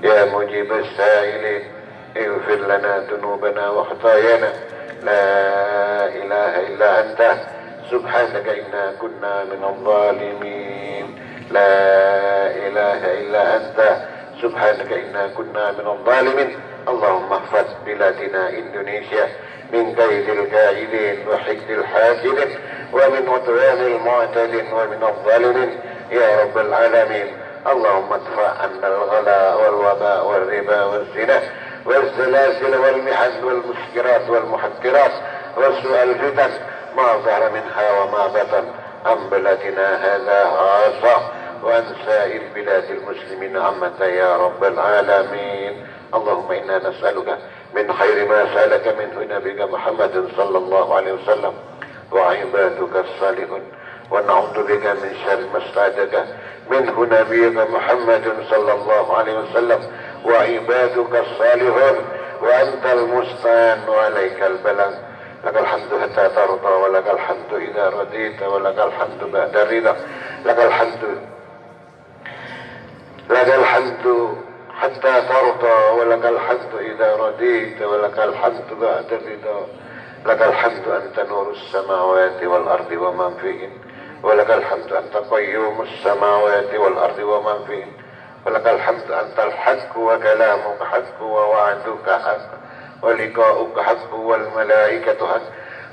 يا مجيب السائلين اغفر لنا ذنوبنا وخطايانا لا إله إلا أنت سبحانك إنا كنا من الظالمين لا إله إلا أنت سبحانك إنا كنا من الظالمين. اللهم احفظ بلادنا إندونيسيا من كيد الكائدين وحقد الحاسدين ومن عدوان المعتدين ومن الظالمين يا رب العالمين. اللهم ادفع عنا الغلاء والوباء والربا والزنا والزلازل والمحن والمسكرات والمحقرات وسوء الفتن ما ظهر منها وما بطن عن بلادنا هذا خاصة وعن سائر بلاد المسلمين عامة يا رب العالمين. اللهم إنا نسألك من خير ما سألك منه نبيك محمد صلى الله عليه وسلم وعبادك الصالحون ونعوذ بك من شر ما استعاذك منه نبيك محمد صلى الله عليه وسلم وعبادك الصالحون وأنت المستعان وعليك البلاغ. لك الحمد حتى ترضى ولك الحمد إذا رضيت ولك الحمد بعد الرضا لك الحمد حتى ترضى ولك الحمد إذا رضيت ولك الحمد بعد الرضا. لك الحمد أنت نور السماوات والأرض ومن فيهن ولك الحمد أنت قيوم السماوات والأرض ومن فيهن ولك الحمد أنت الحق وكلامك حق ووعدك حق ولقاؤك حق والملائكة حق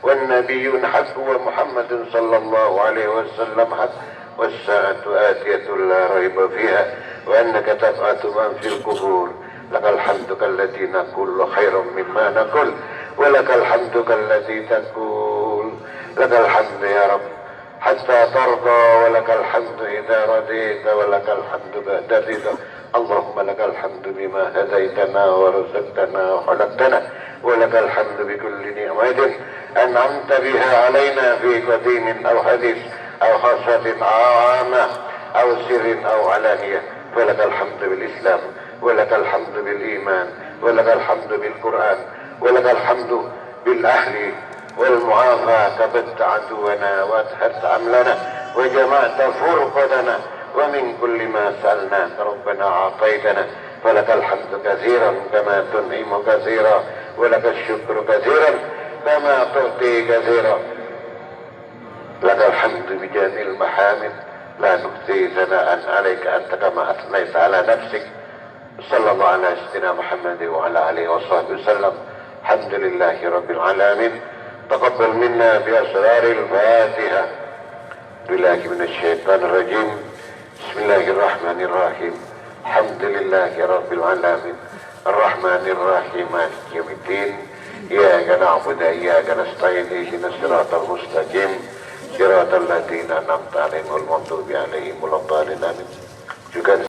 والنبيون حق ومحمد صلى الله عليه وسلم حق والساعة آتية لا ريب فيها وأنك تبعث من في القبور. لك الحمد كالذي نقول خير مما نقول ولك الحمد كالذي تقول. لك الحمد يا رب حتى ترضى ولك الحمد إذا رضيت ولك الحمد بعد الرضا. اللهم لك الحمد بما هديتنا ورزقتنا وخلقتنا ولك الحمد بكل نعمة أنعمت بها علينا في قديم أو حديث أو خاصة عامة أو سر أو علانية. ولك الحمد بالإسلام ولك الحمد بالإيمان ولك الحمد بالقرآن ولك الحمد بالأهل والمعافاة. كبت عدونا وأدهرت عملنا وجمعت فرقدنا ومن كل ما سألناك ربنا أعطيتنا. فلك الحمد كثيرا كما تنعم كثيرا ولك الشكر كثيرا كما تعطي كثيرا. لك الحمد بجميع المحامد لا نحصي ثناء عليك أنت كما أثنيت على نفسك. صلى الله على سيدنا محمد وعلى آله وصحبه وسلم. الحمد لله رب العالمين. تقبل منا بأسرار الفاتحة. بالله من الشيطان الرجيم. بسم الله الرحمن الرحيم. الحمد لله رب العالمين الرحمن الرحيم مالك يوم الدين إياك نعبد إياك نستعين اهدنا الصراط المستقيم صراط الذين أنعمت عليهم غير المغضوب عليهم ولا الضالين آمين.